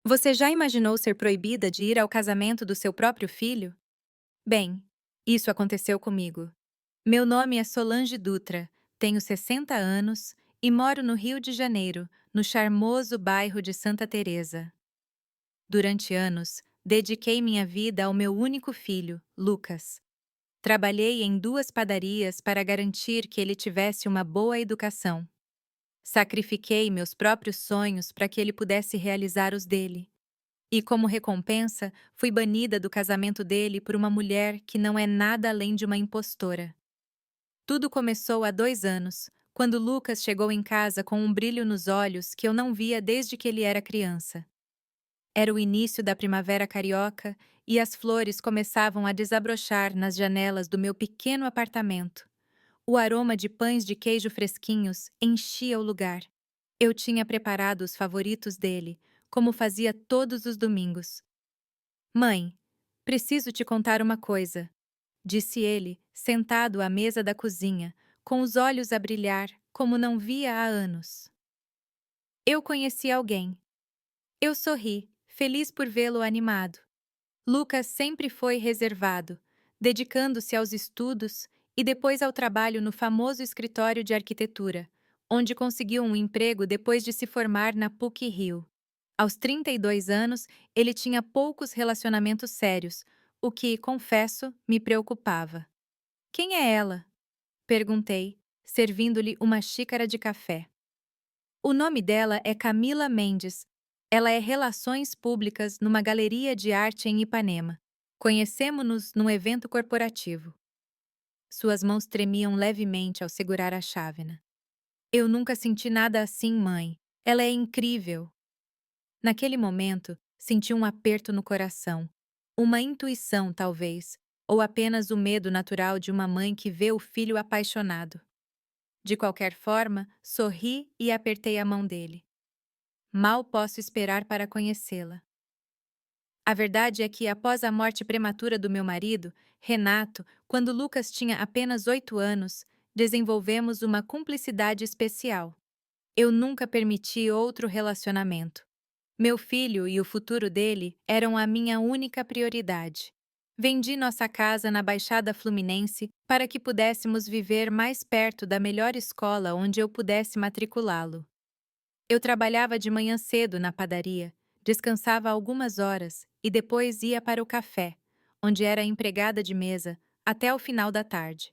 Você já imaginou ser proibida de ir ao casamento do seu próprio filho? Bem, isso aconteceu comigo. Meu nome é Solange Dutra, tenho 60 anos e moro no Rio de Janeiro, no charmoso bairro de Santa Teresa. Durante anos, dediquei minha vida ao meu único filho, Lucas. Trabalhei em 2 padarias para garantir que ele tivesse uma boa educação. Sacrifiquei meus próprios sonhos para que ele pudesse realizar os dele. E, como recompensa, fui banida do casamento dele por uma mulher que não é nada além de uma impostora. Tudo começou há 2 anos, quando Lucas chegou em casa com um brilho nos olhos que eu não via desde que ele era criança. Era o início da primavera carioca e as flores começavam a desabrochar nas janelas do meu pequeno apartamento. O aroma de pães de queijo fresquinhos enchia o lugar. Eu tinha preparado os favoritos dele, como fazia todos os domingos. Mãe, preciso te contar uma coisa, disse ele, sentado à mesa da cozinha, com os olhos a brilhar como não via há anos. Eu conheci alguém. Eu sorri, feliz por vê-lo animado. Lucas sempre foi reservado, dedicando-se aos estudos e depois ao trabalho no famoso escritório de arquitetura, onde conseguiu um emprego depois de se formar na PUC-Rio. Aos 32 anos, ele tinha poucos relacionamentos sérios, o que, confesso, me preocupava. Quem é ela? Perguntei, servindo-lhe uma xícara de café. O nome dela é Camila Mendes. Ela é Relações Públicas numa galeria de arte em Ipanema. Conhecemo-nos num evento corporativo. Suas mãos tremiam levemente ao segurar a chávena. Eu nunca senti nada assim, mãe. Ela é incrível. Naquele momento, senti um aperto no coração. Uma intuição, talvez, ou apenas o medo natural de uma mãe que vê o filho apaixonado. De qualquer forma, sorri e apertei a mão dele. Mal posso esperar para conhecê-la. A verdade é que, após a morte prematura do meu marido, Renato, quando Lucas tinha apenas 8 anos, desenvolvemos uma cumplicidade especial. Eu nunca permiti outro relacionamento. Meu filho e o futuro dele eram a minha única prioridade. Vendi nossa casa na Baixada Fluminense para que pudéssemos viver mais perto da melhor escola onde eu pudesse matriculá-lo. Eu trabalhava de manhã cedo na padaria, descansava algumas horas e depois ia para o café, onde era empregada de mesa, até o final da tarde.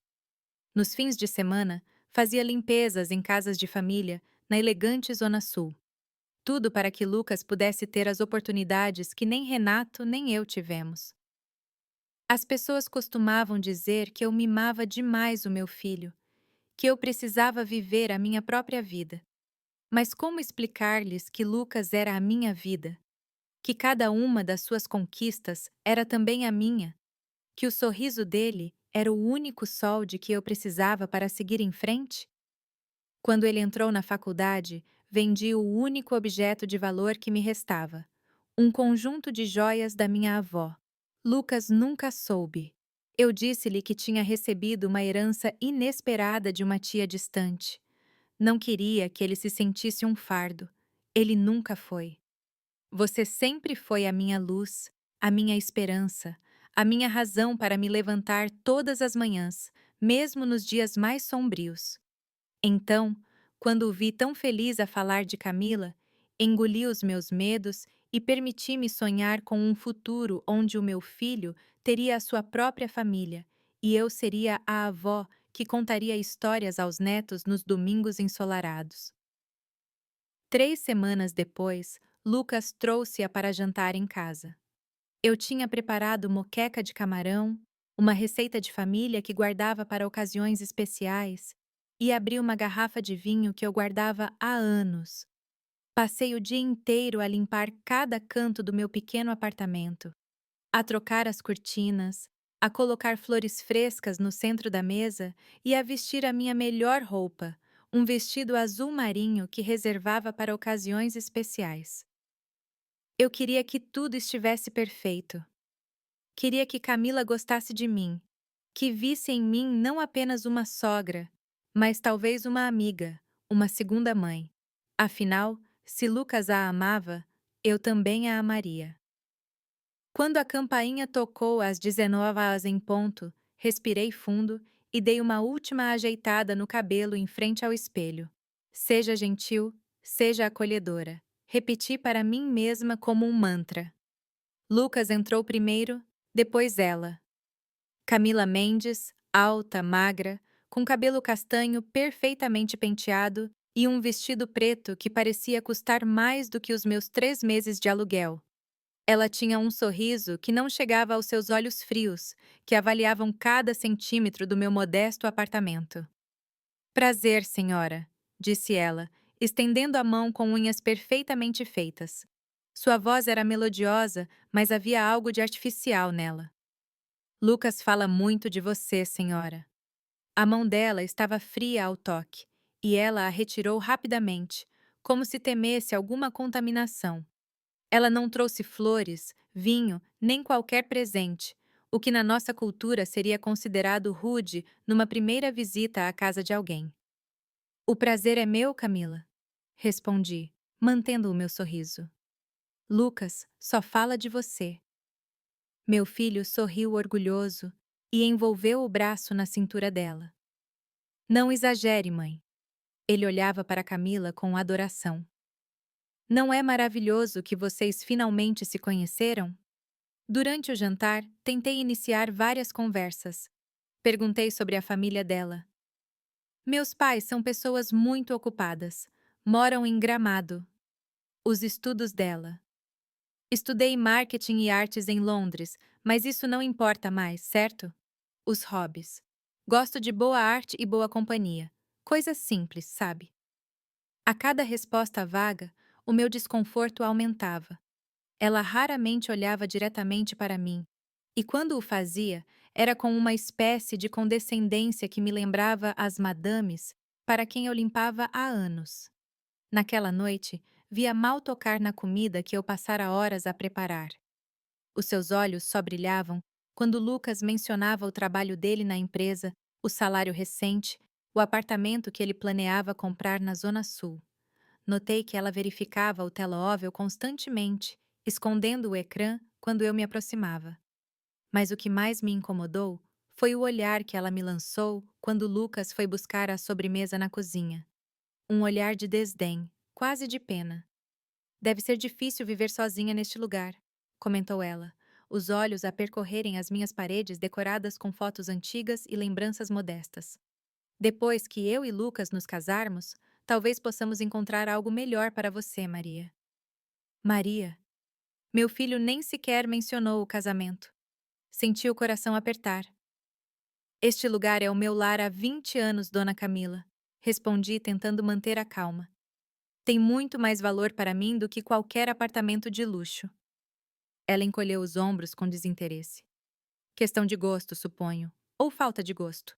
Nos fins de semana, fazia limpezas em casas de família na elegante Zona Sul. Tudo para que Lucas pudesse ter as oportunidades que nem Renato nem eu tivemos. As pessoas costumavam dizer que eu mimava demais o meu filho, que eu precisava viver a minha própria vida. Mas como explicar-lhes que Lucas era a minha vida? Que cada uma das suas conquistas era também a minha? Que o sorriso dele era o único sol de que eu precisava para seguir em frente? Quando ele entrou na faculdade, vendi o único objeto de valor que me restava, um conjunto de joias da minha avó. Lucas nunca soube. Eu disse-lhe que tinha recebido uma herança inesperada de uma tia distante. Não queria que ele se sentisse um fardo. Ele nunca foi. Você sempre foi a minha luz, a minha esperança, a minha razão para me levantar todas as manhãs, mesmo nos dias mais sombrios. Então, quando o vi tão feliz a falar de Camila, engoli os meus medos e permiti-me sonhar com um futuro onde o meu filho teria a sua própria família e eu seria a avó que contaria histórias aos netos nos domingos ensolarados. 3 semanas depois, Lucas trouxe-a para jantar em casa. Eu tinha preparado moqueca de camarão, uma receita de família que guardava para ocasiões especiais, e abri uma garrafa de vinho que eu guardava há anos. Passei o dia inteiro a limpar cada canto do meu pequeno apartamento, a trocar as cortinas, a colocar flores frescas no centro da mesa e a vestir a minha melhor roupa, um vestido azul marinho que reservava para ocasiões especiais. Eu queria que tudo estivesse perfeito. Queria que Camila gostasse de mim, que visse em mim não apenas uma sogra, mas talvez uma amiga, uma segunda mãe. Afinal, se Lucas a amava, eu também a amaria. Quando a campainha tocou às 19 horas em ponto, respirei fundo e dei uma última ajeitada no cabelo em frente ao espelho. Seja gentil, seja acolhedora. Repeti para mim mesma como um mantra. Lucas entrou primeiro, depois ela. Camila Mendes, alta, magra, com cabelo castanho perfeitamente penteado e um vestido preto que parecia custar mais do que os meus 3 meses de aluguel. Ela tinha um sorriso que não chegava aos seus olhos frios, que avaliavam cada centímetro do meu modesto apartamento. Prazer, senhora, disse ela, estendendo a mão com unhas perfeitamente feitas. Sua voz era melodiosa, mas havia algo de artificial nela. Lucas fala muito de você, senhora. A mão dela estava fria ao toque, e ela a retirou rapidamente, como se temesse alguma contaminação. Ela não trouxe flores, vinho, nem qualquer presente, o que na nossa cultura seria considerado rude numa primeira visita à casa de alguém. O prazer é meu, Camila, respondi, mantendo o meu sorriso. Lucas só fala de você. Meu filho sorriu orgulhoso e envolveu o braço na cintura dela. Não exagere, mãe. Ele olhava para Camila com adoração. Não é maravilhoso que vocês finalmente se conheceram? Durante o jantar, tentei iniciar várias conversas. Perguntei sobre a família dela. Meus pais são pessoas muito ocupadas. Moram em Gramado. Os estudos dela. Estudei marketing e artes em Londres, mas isso não importa mais, certo? Os hobbies. Gosto de boa arte e boa companhia. Coisas simples, sabe? A cada resposta vaga, o meu desconforto aumentava. Ela raramente olhava diretamente para mim, e quando o fazia, era com uma espécie de condescendência que me lembrava as madames para quem eu limpava há anos. Naquela noite, via mal tocar na comida que eu passara horas a preparar. Os seus olhos só brilhavam quando Lucas mencionava o trabalho dele na empresa, o salário recente, o apartamento que ele planeava comprar na Zona Sul. Notei que ela verificava o telemóvel constantemente, escondendo o ecrã quando eu me aproximava. Mas o que mais me incomodou foi o olhar que ela me lançou quando Lucas foi buscar a sobremesa na cozinha. Um olhar de desdém, quase de pena. Deve ser difícil viver sozinha neste lugar, comentou ela, os olhos a percorrerem as minhas paredes decoradas com fotos antigas e lembranças modestas. Depois que eu e Lucas nos casarmos, talvez possamos encontrar algo melhor para você, Maria. Maria. Meu filho nem sequer mencionou o casamento. Senti o coração apertar. Este lugar é o meu lar há 20 anos, Dona Camila, respondi tentando manter a calma. Tem muito mais valor para mim do que qualquer apartamento de luxo. Ela encolheu os ombros com desinteresse. Questão de gosto, suponho, ou falta de gosto.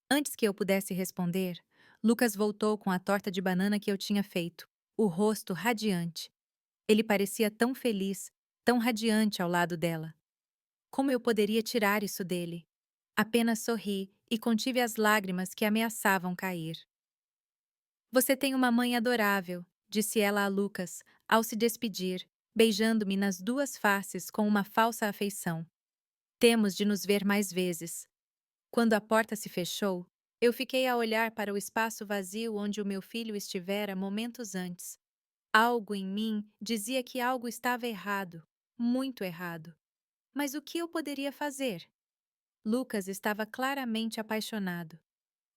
Antes que eu pudesse responder, Lucas voltou com a torta de banana que eu tinha feito, o rosto radiante. Ele parecia tão feliz, tão radiante ao lado dela. Como eu poderia tirar isso dele? Apenas sorri e contive as lágrimas que ameaçavam cair. Você tem uma mãe adorável, disse ela a Lucas, ao se despedir, beijando-me nas duas faces com uma falsa afeição. Temos de nos ver mais vezes. Quando a porta se fechou, eu fiquei a olhar para o espaço vazio onde o meu filho estivera momentos antes. Algo em mim dizia que algo estava errado, muito errado. Mas o que eu poderia fazer? Lucas estava claramente apaixonado.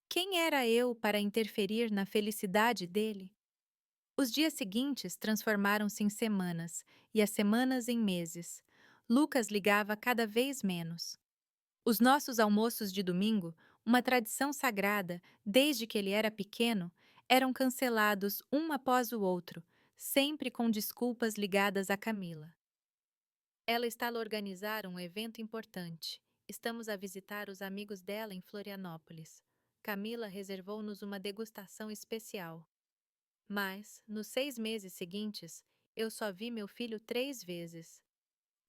Quem era eu para interferir na felicidade dele? Os dias seguintes transformaram-se em semanas, e as semanas em meses. Lucas ligava cada vez menos. Os nossos almoços de domingo, uma tradição sagrada desde que ele era pequeno, eram cancelados um após o outro, sempre com desculpas ligadas a Camila. Ela está a organizar um evento importante. Estamos a visitar os amigos dela em Florianópolis. Camila reservou-nos uma degustação especial. Mas, nos 6 meses seguintes, eu só vi meu filho 3 vezes.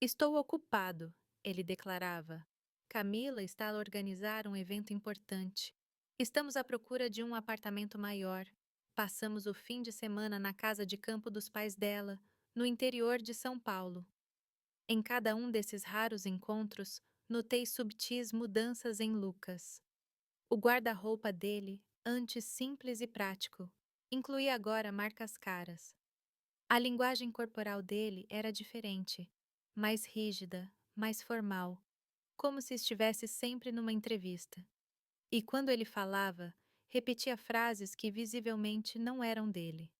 Estou ocupado, ele declarava. Camila está a organizar um evento importante. Estamos à procura de um apartamento maior. Passamos o fim de semana na casa de campo dos pais dela, no interior de São Paulo. Em cada um desses raros encontros, notei subtis mudanças em Lucas. O guarda-roupa dele, antes simples e prático, incluía agora marcas caras. A linguagem corporal dele era diferente, mais rígida, mais formal, como se estivesse sempre numa entrevista. E quando ele falava, repetia frases que visivelmente não eram dele.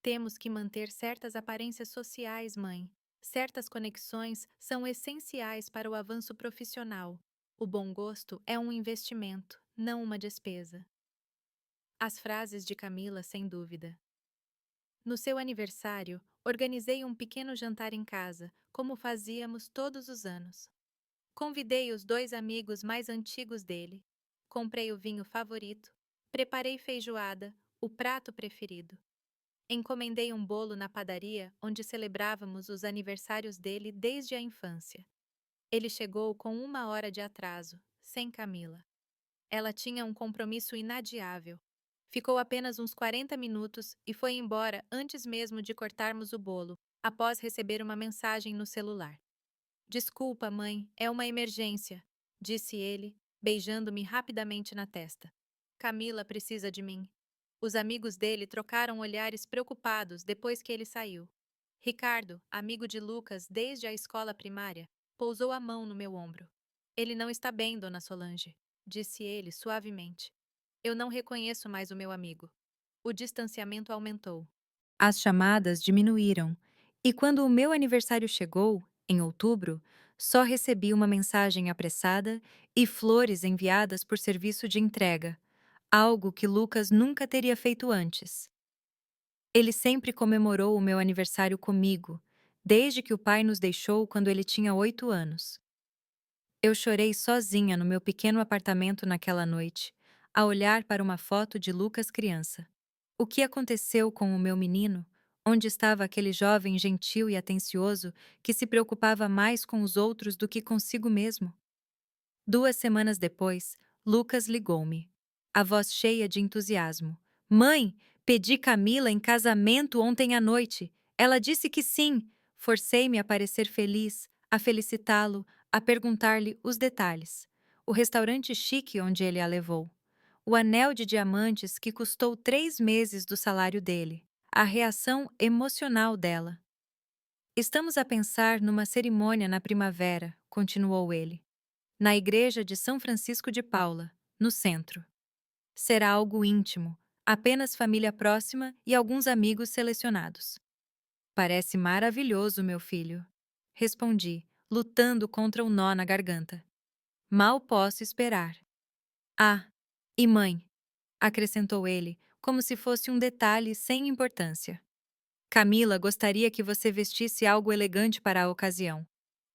Temos que manter certas aparências sociais, mãe. Certas conexões são essenciais para o avanço profissional. O bom gosto é um investimento, não uma despesa. As frases de Camila, sem dúvida. No seu aniversário, organizei um pequeno jantar em casa, como fazíamos todos os anos. Convidei os dois amigos mais antigos dele. Comprei o vinho favorito. Preparei feijoada, o prato preferido. Encomendei um bolo na padaria onde celebrávamos os aniversários dele desde a infância. Ele chegou com 1 hora de atraso, sem Camila. Ela tinha um compromisso inadiável. Ficou apenas uns 40 minutos e foi embora antes mesmo de cortarmos o bolo, após receber uma mensagem no celular. Desculpa, mãe, é uma emergência, disse ele, beijando-me rapidamente na testa. Camila precisa de mim. Os amigos dele trocaram olhares preocupados depois que ele saiu. Ricardo, amigo de Lucas desde a escola primária, pousou a mão no meu ombro. Ele não está bem, dona Solange, disse ele suavemente. Eu não reconheço mais o meu amigo. O distanciamento aumentou. As chamadas diminuíram, e quando o meu aniversário chegou, em outubro, só recebi uma mensagem apressada e flores enviadas por serviço de entrega, algo que Lucas nunca teria feito antes. Ele sempre comemorou o meu aniversário comigo, desde que o pai nos deixou quando ele tinha 8 anos. Eu chorei sozinha no meu pequeno apartamento naquela noite, a olhar para uma foto de Lucas criança. O que aconteceu com o meu menino? Onde estava aquele jovem gentil e atencioso que se preocupava mais com os outros do que consigo mesmo? 2 semanas depois, Lucas ligou-me. A voz cheia de entusiasmo. Mãe, pedi Camila em casamento ontem à noite. Ela disse que sim. Forcei-me a parecer feliz, a felicitá-lo, a perguntar-lhe os detalhes. O restaurante chique onde ele a levou. O anel de diamantes que custou 3 meses do salário dele. A reação emocional dela. Estamos a pensar numa cerimônia na primavera, continuou ele. Na igreja de São Francisco de Paula, no centro. Será algo íntimo, apenas família próxima e alguns amigos selecionados. Parece maravilhoso, meu filho. Respondi, lutando contra o nó na garganta. Mal posso esperar. Ah, e mãe, acrescentou ele, como se fosse um detalhe sem importância. Camila gostaria que você vestisse algo elegante para a ocasião.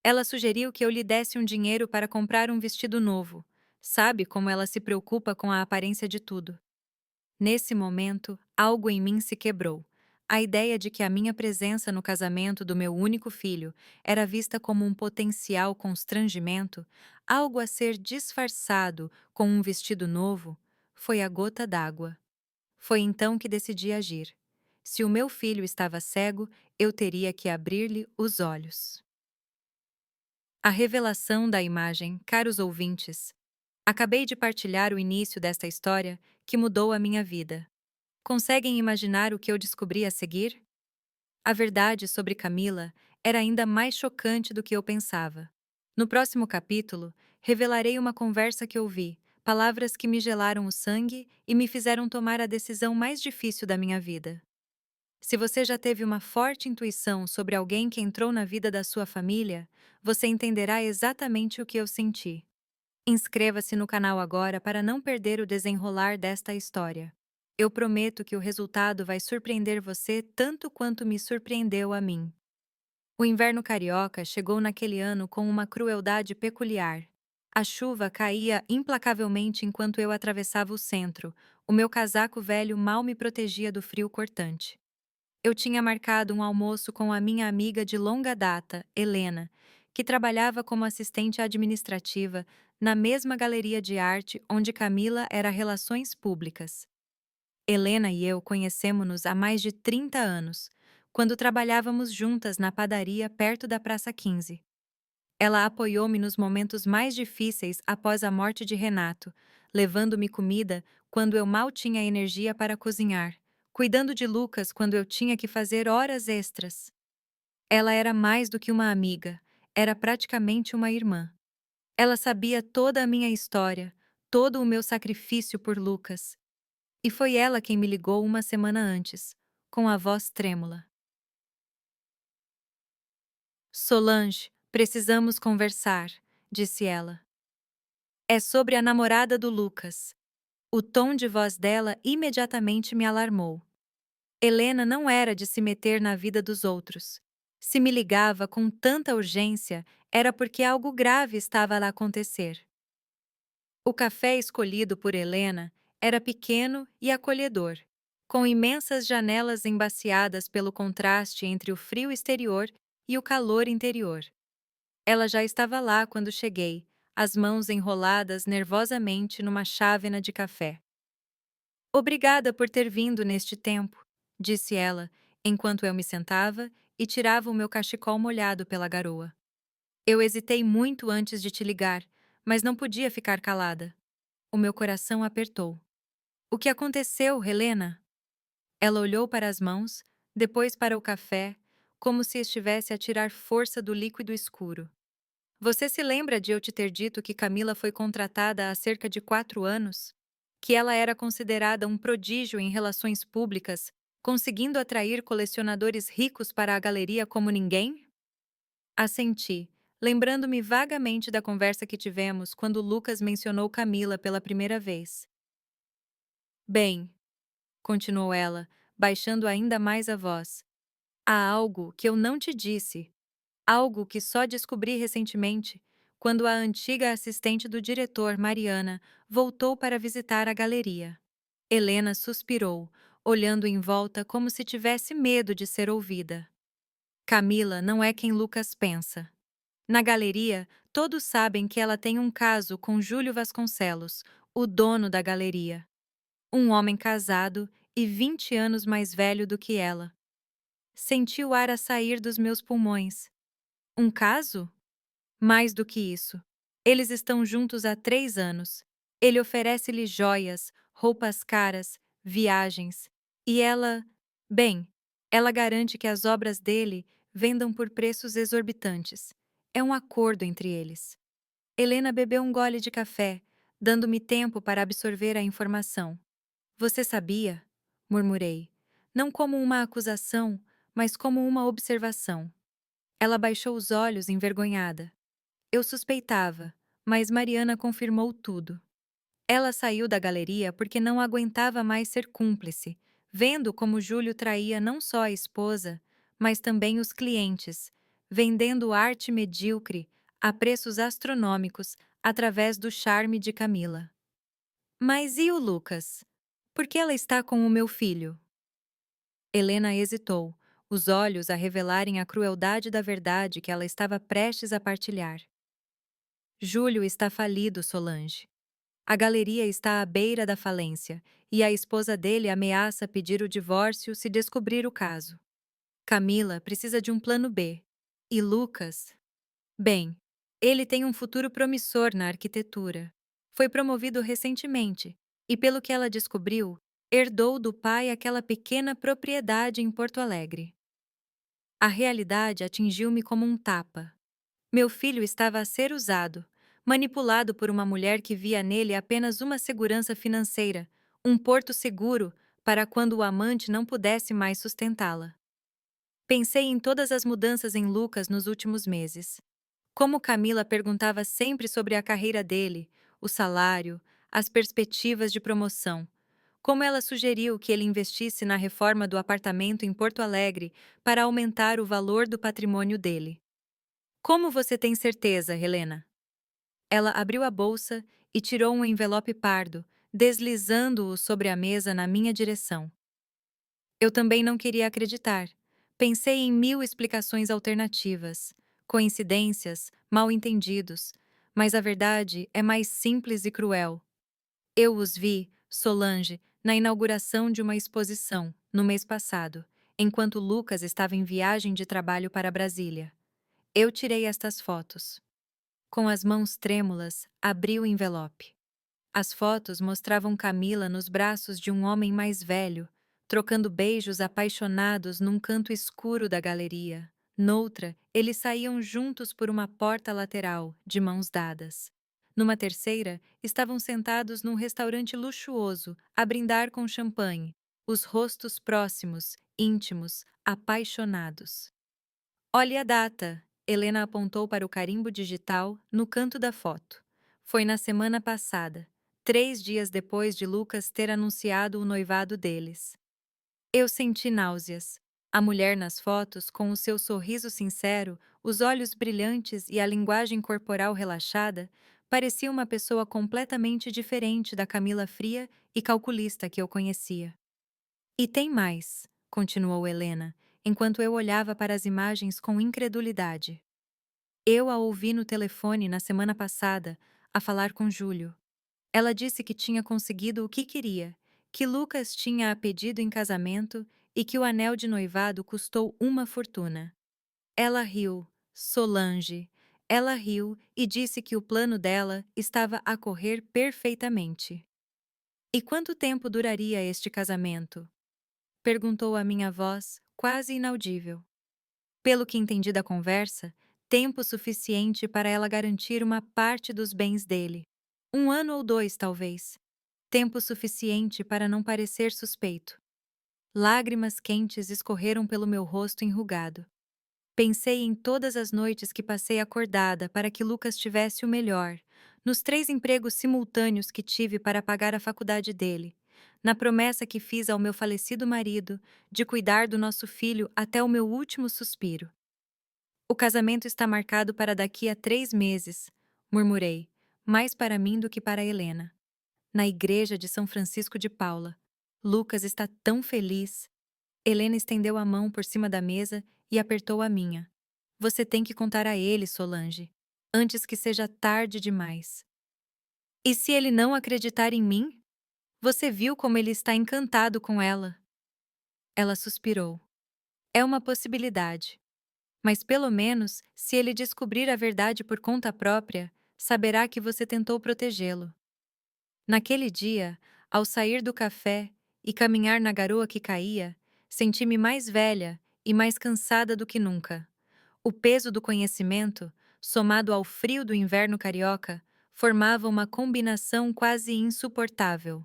Ela sugeriu que eu lhe desse um dinheiro para comprar um vestido novo. Sabe como ela se preocupa com a aparência de tudo. Nesse momento, algo em mim se quebrou. A ideia de que a minha presença no casamento do meu único filho era vista como um potencial constrangimento, algo a ser disfarçado com um vestido novo, foi a gota d'água. Foi então que decidi agir. Se o meu filho estava cego, eu teria que abrir-lhe os olhos. A revelação da imagem, caros ouvintes. Acabei de partilhar o início desta história que mudou a minha vida. Conseguem imaginar o que eu descobri a seguir? A verdade sobre Camila era ainda mais chocante do que eu pensava. No próximo capítulo, revelarei uma conversa que ouvi, palavras que me gelaram o sangue e me fizeram tomar a decisão mais difícil da minha vida. Se você já teve uma forte intuição sobre alguém que entrou na vida da sua família, você entenderá exatamente o que eu senti. Inscreva-se no canal agora para não perder o desenrolar desta história. Eu prometo que o resultado vai surpreender você tanto quanto me surpreendeu a mim. O inverno carioca chegou naquele ano com uma crueldade peculiar. A chuva caía implacavelmente enquanto eu atravessava o centro. O meu casaco velho mal me protegia do frio cortante. Eu tinha marcado um almoço com a minha amiga de longa data, Helena, que trabalhava como assistente administrativa na mesma galeria de arte onde Camila era Relações Públicas. Helena e eu conhecemos-nos há mais de 30 anos, quando trabalhávamos juntas na padaria perto da Praça 15. Ela apoiou-me nos momentos mais difíceis após a morte de Renato, levando-me comida quando eu mal tinha energia para cozinhar, cuidando de Lucas quando eu tinha que fazer horas extras. Ela era mais do que uma amiga, era praticamente uma irmã. Ela sabia toda a minha história, todo o meu sacrifício por Lucas. E foi ela quem me ligou uma semana antes, com a voz trêmula. Solange, precisamos conversar, disse ela. É sobre a namorada do Lucas. O tom de voz dela imediatamente me alarmou. Helena não era de se meter na vida dos outros. Se me ligava com tanta urgência, era porque algo grave estava a acontecer. O café escolhido por Helena era pequeno e acolhedor, com imensas janelas embaciadas pelo contraste entre o frio exterior e o calor interior. Ela já estava lá quando cheguei, as mãos enroladas nervosamente numa chávena de café. Obrigada por ter vindo neste tempo, disse ela, enquanto eu me sentava e tirava o meu cachecol molhado pela garoa. Eu hesitei muito antes de te ligar, mas não podia ficar calada. O meu coração apertou. O que aconteceu, Helena? Ela olhou para as mãos, depois para o café, como se estivesse a tirar força do líquido escuro. Você se lembra de eu te ter dito que Camila foi contratada há cerca de 4 anos? Que ela era considerada um prodígio em relações públicas, conseguindo atrair colecionadores ricos para a galeria como ninguém? Assenti, lembrando-me vagamente da conversa que tivemos quando Lucas mencionou Camila pela primeira vez. Bem, continuou ela, baixando ainda mais a voz, há algo que eu não te disse. Algo que só descobri recentemente, quando a antiga assistente do diretor, Mariana, voltou para visitar a galeria. Helena suspirou, olhando em volta como se tivesse medo de ser ouvida. Camila não é quem Lucas pensa. Na galeria, todos sabem que ela tem um caso com Júlio Vasconcelos, o dono da galeria. Um homem casado e 20 anos mais velho do que ela. Senti o ar a sair dos meus pulmões. Um caso? Mais do que isso. Eles estão juntos há 3 anos. Ele oferece-lhe joias, roupas caras, viagens. E ela... Bem, ela garante que as obras dele vendam por preços exorbitantes. É um acordo entre eles. Helena bebeu um gole de café, dando-me tempo para absorver a informação. Você sabia? Murmurei. Não como uma acusação, mas como uma observação. Ela baixou os olhos envergonhada. Eu suspeitava, mas Mariana confirmou tudo. Ela saiu da galeria porque não aguentava mais ser cúmplice, vendo como Júlio traía não só a esposa, mas também os clientes, vendendo arte medíocre a preços astronômicos através do charme de Camila. Mas e o Lucas? Por que ela está com o meu filho? Helena hesitou, os olhos a revelarem a crueldade da verdade que ela estava prestes a partilhar. Júlio está falido, Solange. A galeria está à beira da falência e a esposa dele ameaça pedir o divórcio se descobrir o caso. Camila precisa de um plano B. E Lucas? Bem, ele tem um futuro promissor na arquitetura. Foi promovido recentemente e, pelo que ela descobriu, herdou do pai aquela pequena propriedade em Porto Alegre. A realidade atingiu-me como um tapa. Meu filho estava a ser usado, manipulado por uma mulher que via nele apenas uma segurança financeira, um porto seguro para quando o amante não pudesse mais sustentá-la. Pensei em todas as mudanças em Lucas nos últimos meses. Como Camila perguntava sempre sobre a carreira dele, o salário, as perspectivas de promoção. Como ela sugeriu que ele investisse na reforma do apartamento em Porto Alegre para aumentar o valor do patrimônio dele. Como você tem certeza, Helena? Ela abriu a bolsa e tirou um envelope pardo, deslizando-o sobre a mesa na minha direção. Eu também não queria acreditar. Pensei em 1000 explicações alternativas, coincidências, mal-entendidos, mas a verdade é mais simples e cruel. Eu os vi, Solange, na inauguração de uma exposição, no mês passado, enquanto Lucas estava em viagem de trabalho para Brasília. Eu tirei estas fotos. Com as mãos trêmulas, abri o envelope. As fotos mostravam Camila nos braços de um homem mais velho, trocando beijos apaixonados num canto escuro da galeria. Noutra, eles saíam juntos por uma porta lateral, de mãos dadas. Numa terceira, estavam sentados num restaurante luxuoso, a brindar com champanhe, os rostos próximos, íntimos, apaixonados. Olhe a data. Helena apontou para o carimbo digital no canto da foto. Foi na semana passada, 3 dias depois de Lucas ter anunciado o noivado deles. Eu senti náuseas. A mulher nas fotos, com o seu sorriso sincero, os olhos brilhantes e a linguagem corporal relaxada, parecia uma pessoa completamente diferente da Camila fria e calculista que eu conhecia. E tem mais, continuou Helena, enquanto eu olhava para as imagens com incredulidade. Eu a ouvi no telefone na semana passada, a falar com Júlio. Ela disse que tinha conseguido o que queria, que Lucas tinha a pedido em casamento e que o anel de noivado custou uma fortuna. Ela riu, Solange. Ela riu e disse que o plano dela estava a correr perfeitamente. E quanto tempo duraria este casamento? Perguntou a minha voz, quase inaudível. Pelo que entendi da conversa, tempo suficiente para ela garantir uma parte dos bens dele. 1 ano ou 2, talvez. Tempo suficiente para não parecer suspeito. Lágrimas quentes escorreram pelo meu rosto enrugado. Pensei em todas as noites que passei acordada para que Lucas tivesse o melhor, nos 3 empregos simultâneos que tive para pagar a faculdade dele, na promessa que fiz ao meu falecido marido de cuidar do nosso filho até o meu último suspiro. O casamento está marcado para daqui a 3 meses, murmurei, mais para mim do que para Helena. Na igreja de São Francisco de Paula. Lucas está tão feliz. Helena estendeu a mão por cima da mesa e apertou a minha. Você tem que contar a ele, Solange, antes que seja tarde demais. E se ele não acreditar em mim? Você viu como ele está encantado com ela. Ela suspirou. É uma possibilidade. Mas pelo menos, se ele descobrir a verdade por conta própria, saberá que você tentou protegê-lo. Naquele dia, ao sair do café e caminhar na garoa que caía, senti-me mais velha e mais cansada do que nunca. O peso do conhecimento, somado ao frio do inverno carioca, formava uma combinação quase insuportável.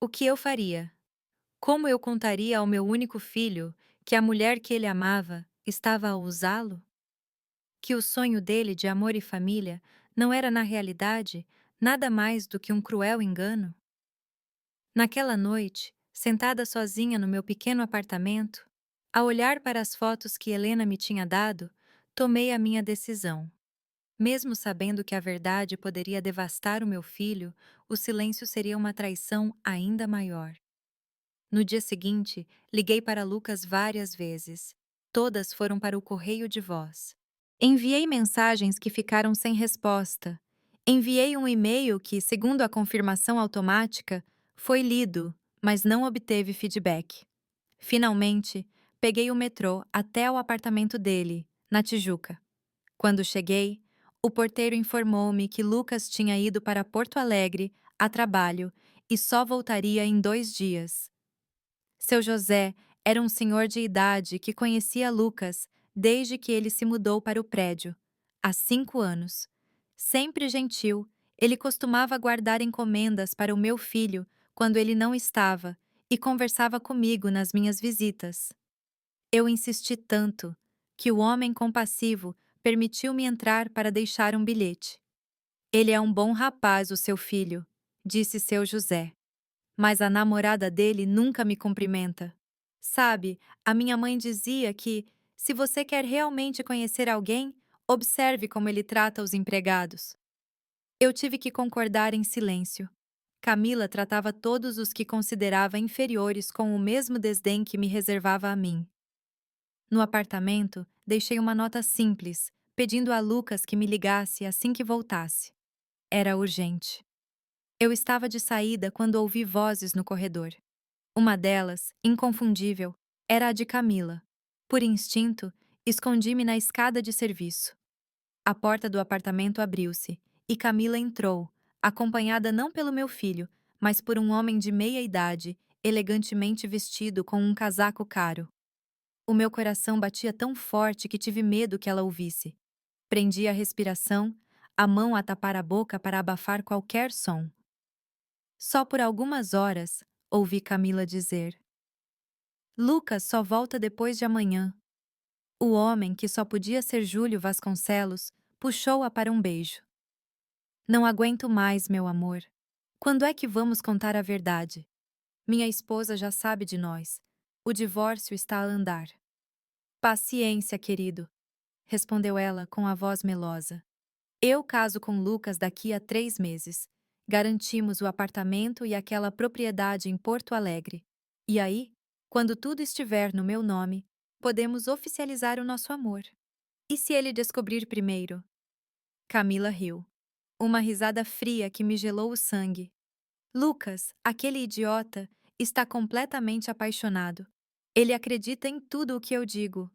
O que eu faria? Como eu contaria ao meu único filho que a mulher que ele amava estava a usá-lo? Que o sonho dele de amor e família não era, na realidade, nada mais do que um cruel engano? Naquela noite, sentada sozinha no meu pequeno apartamento, a olhar para as fotos que Helena me tinha dado, tomei a minha decisão. Mesmo sabendo que a verdade poderia devastar o meu filho, o silêncio seria uma traição ainda maior. No dia seguinte, liguei para Lucas várias vezes. Todas foram para o correio de voz. Enviei mensagens que ficaram sem resposta. Enviei um e-mail que, segundo a confirmação automática, foi lido, mas não obteve feedback. Finalmente, peguei o metrô até o apartamento dele, na Tijuca. Quando cheguei, o porteiro informou-me que Lucas tinha ido para Porto Alegre, a trabalho, e só voltaria em 2 dias. Seu José era um senhor de idade que conhecia Lucas desde que ele se mudou para o prédio, há 5 anos. Sempre gentil, ele costumava guardar encomendas para o meu filho quando ele não estava e conversava comigo nas minhas visitas. Eu insisti tanto que o homem compassivo permitiu-me entrar para deixar um bilhete. Ele é um bom rapaz, o seu filho, disse seu José. Mas a namorada dele nunca me cumprimenta. Sabe, a minha mãe dizia que, se você quer realmente conhecer alguém, observe como ele trata os empregados. Eu tive que concordar em silêncio. Camila tratava todos os que considerava inferiores com o mesmo desdém que me reservava a mim. No apartamento, deixei uma nota simples, pedindo a Lucas que me ligasse assim que voltasse. Era urgente. Eu estava de saída quando ouvi vozes no corredor. Uma delas, inconfundível, Era a de Camila. Por instinto, escondi-me na escada de serviço. A porta do apartamento abriu-se e Camila entrou, acompanhada não pelo meu filho, mas por um homem de meia idade, elegantemente vestido com um casaco caro. O meu coração batia tão forte que tive medo que ela ouvisse. Prendi a respiração, a mão a tapar a boca para abafar qualquer som. Só por algumas horas, ouvi Camila dizer: Lucas só volta depois de amanhã. O homem, que só podia ser Júlio Vasconcelos, puxou-a para um beijo. Não aguento mais, meu amor. Quando é que vamos contar a verdade? Minha esposa já sabe de nós. O divórcio está a andar. Paciência, querido, respondeu ela com a voz melosa. Eu caso com Lucas daqui a 3 meses. Garantimos o apartamento e aquela propriedade em Porto Alegre. E aí, quando tudo estiver no meu nome, podemos oficializar o nosso amor. E se ele descobrir primeiro? Camila riu. Uma risada fria que me gelou o sangue. Lucas, aquele idiota, está completamente apaixonado. Ele acredita em tudo o que eu digo.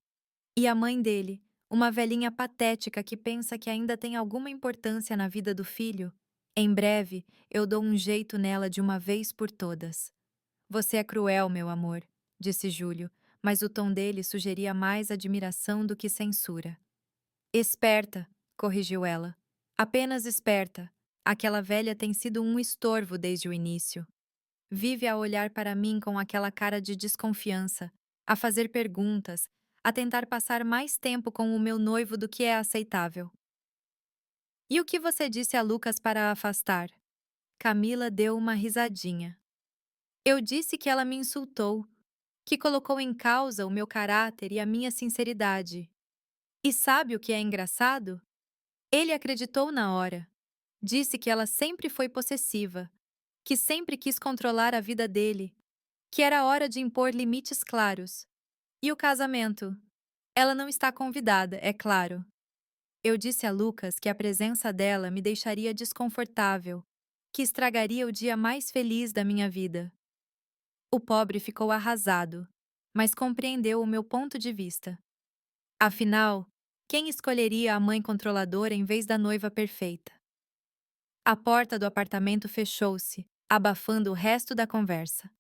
E a mãe dele, uma velhinha patética que pensa que ainda tem alguma importância na vida do filho, em breve eu dou um jeito nela de uma vez por todas. Você é cruel, meu amor, disse Júlio, mas o tom dele sugeria mais admiração do que censura. Esperta, corrigiu ela. Apenas esperta. Aquela velha tem sido um estorvo desde o início. Vive a olhar para mim com aquela cara de desconfiança, a fazer perguntas, a tentar passar mais tempo com o meu noivo do que é aceitável. E o que você disse a Lucas para a afastar? Camila deu uma risadinha. Eu disse que ela me insultou, que colocou em causa o meu caráter e a minha sinceridade. E sabe o que é engraçado? Ele acreditou na hora. Disse que ela sempre foi possessiva, que sempre quis controlar a vida dele, que era hora de impor limites claros. E o casamento? Ela não está convidada, é claro. Eu disse a Lucas que a presença dela me deixaria desconfortável, que estragaria o dia mais feliz da minha vida. O pobre ficou arrasado, mas compreendeu o meu ponto de vista. Afinal, quem escolheria a mãe controladora em vez da noiva perfeita? A porta do apartamento fechou-se, abafando o resto da conversa.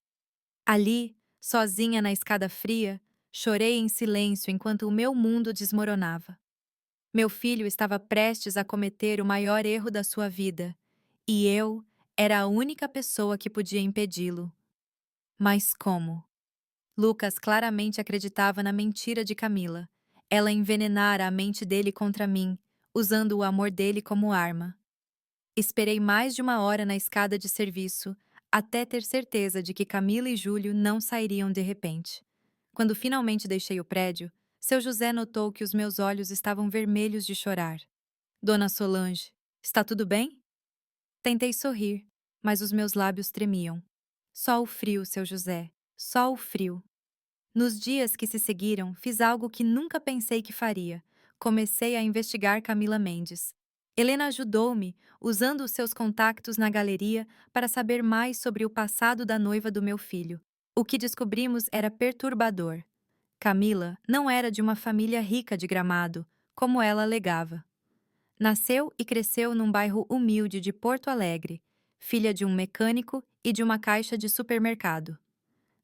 Ali, sozinha na escada fria, chorei em silêncio enquanto o meu mundo desmoronava. Meu filho estava prestes a cometer o maior erro da sua vida, e eu era a única pessoa que podia impedi-lo. Mas como? Lucas claramente acreditava na mentira de Camila. Ela envenenara a mente dele contra mim, usando o amor dele como arma. Esperei mais de uma hora na escada de serviço, até ter certeza de que Camila e Júlio não sairiam de repente. Quando finalmente deixei o prédio, seu José notou que os meus olhos estavam vermelhos de chorar. Dona Solange, está tudo bem? Tentei sorrir, mas os meus lábios tremiam. Só o frio, seu José, só o frio. Nos dias que se seguiram, fiz algo que nunca pensei que faria. Comecei a investigar Camila Mendes. Helena ajudou-me, usando os seus contactos na galeria, para saber mais sobre o passado da noiva do meu filho. O que descobrimos era perturbador. Camila não era de uma família rica de Gramado, como ela alegava. Nasceu e cresceu num bairro humilde de Porto Alegre, filha de um mecânico e de uma caixa de supermercado.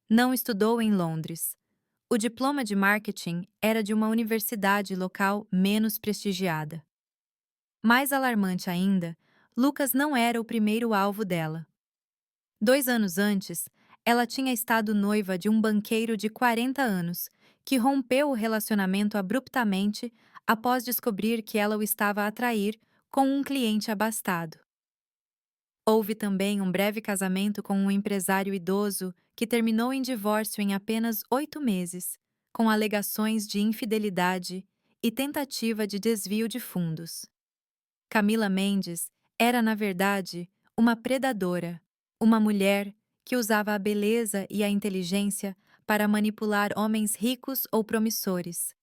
Não estudou em Londres. O diploma de marketing era de uma universidade local menos prestigiada. Mais alarmante ainda, Lucas não era o primeiro alvo dela. 2 anos antes, ela tinha estado noiva de um banqueiro de 40 anos, que rompeu o relacionamento abruptamente após descobrir que ela o estava a trair com um cliente abastado. Houve também um breve casamento com um empresário idoso que terminou em divórcio em apenas 8 meses, com alegações de infidelidade e tentativa de desvio de fundos. Camila Mendes era, na verdade, uma predadora, uma mulher que usava a beleza e a inteligência para manipular homens ricos ou promissores,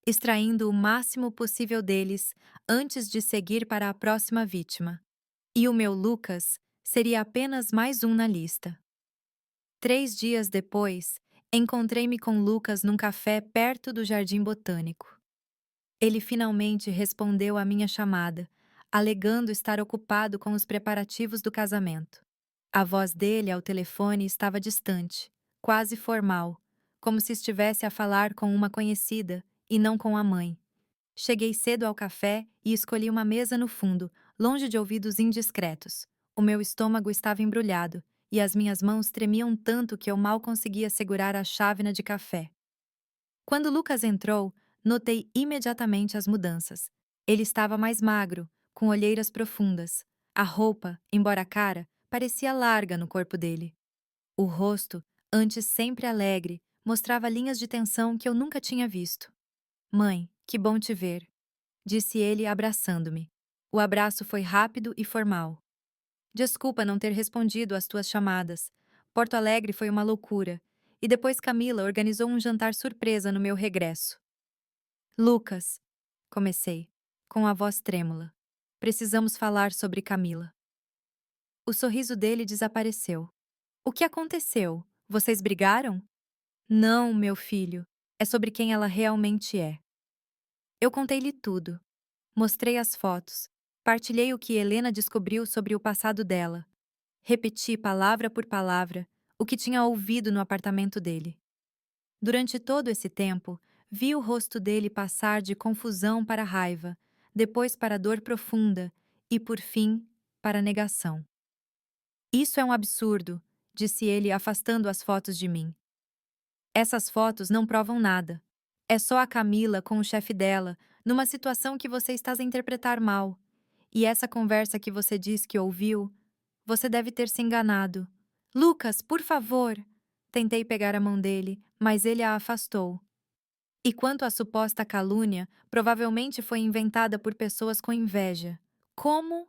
extraindo o máximo possível deles antes de seguir para a próxima vítima. E o meu Lucas seria apenas mais um na lista. 3 dias depois, Encontrei-me com Lucas num café perto do Jardim Botânico. Ele finalmente respondeu à minha chamada, alegando estar ocupado com os preparativos do casamento. A voz dele ao telefone estava distante, quase formal, como se estivesse a falar com uma conhecida e não com a mãe. Cheguei cedo ao café e escolhi uma mesa no fundo, longe de ouvidos indiscretos. O meu estômago estava embrulhado e as minhas mãos tremiam tanto que eu mal conseguia segurar a chávena de café. Quando Lucas entrou, notei imediatamente as mudanças. Ele estava mais magro, com olheiras profundas. A roupa, embora cara, parecia larga no corpo dele. O rosto, antes sempre alegre, mostrava linhas de tensão que eu nunca tinha visto. Mãe, que bom te ver, disse ele abraçando-me. O abraço foi rápido e formal. Desculpa não ter respondido às tuas chamadas. Porto Alegre foi uma loucura. E depois Camila organizou um jantar surpresa no meu regresso. Lucas, comecei, com a voz trêmula. Precisamos falar sobre Camila. O sorriso dele desapareceu. O que aconteceu? Vocês brigaram? Não, meu filho. É sobre quem ela realmente é. Eu contei-lhe tudo. Mostrei as fotos. Partilhei o que Helena descobriu sobre o passado dela. Repeti palavra por palavra o que tinha ouvido no apartamento dele. Durante todo esse tempo, vi o rosto dele passar de confusão para raiva, depois para dor profunda e, por fim, para negação. Isso é um absurdo, disse ele, afastando as fotos de mim. Essas fotos não provam nada. É só a Camila com o chefe dela, numa situação que você está a interpretar mal. E essa conversa que você diz que ouviu, você deve ter se enganado. Lucas, por favor! Tentei pegar a mão dele, mas ele a afastou. E quanto à suposta calúnia, provavelmente foi inventada por pessoas com inveja. Como?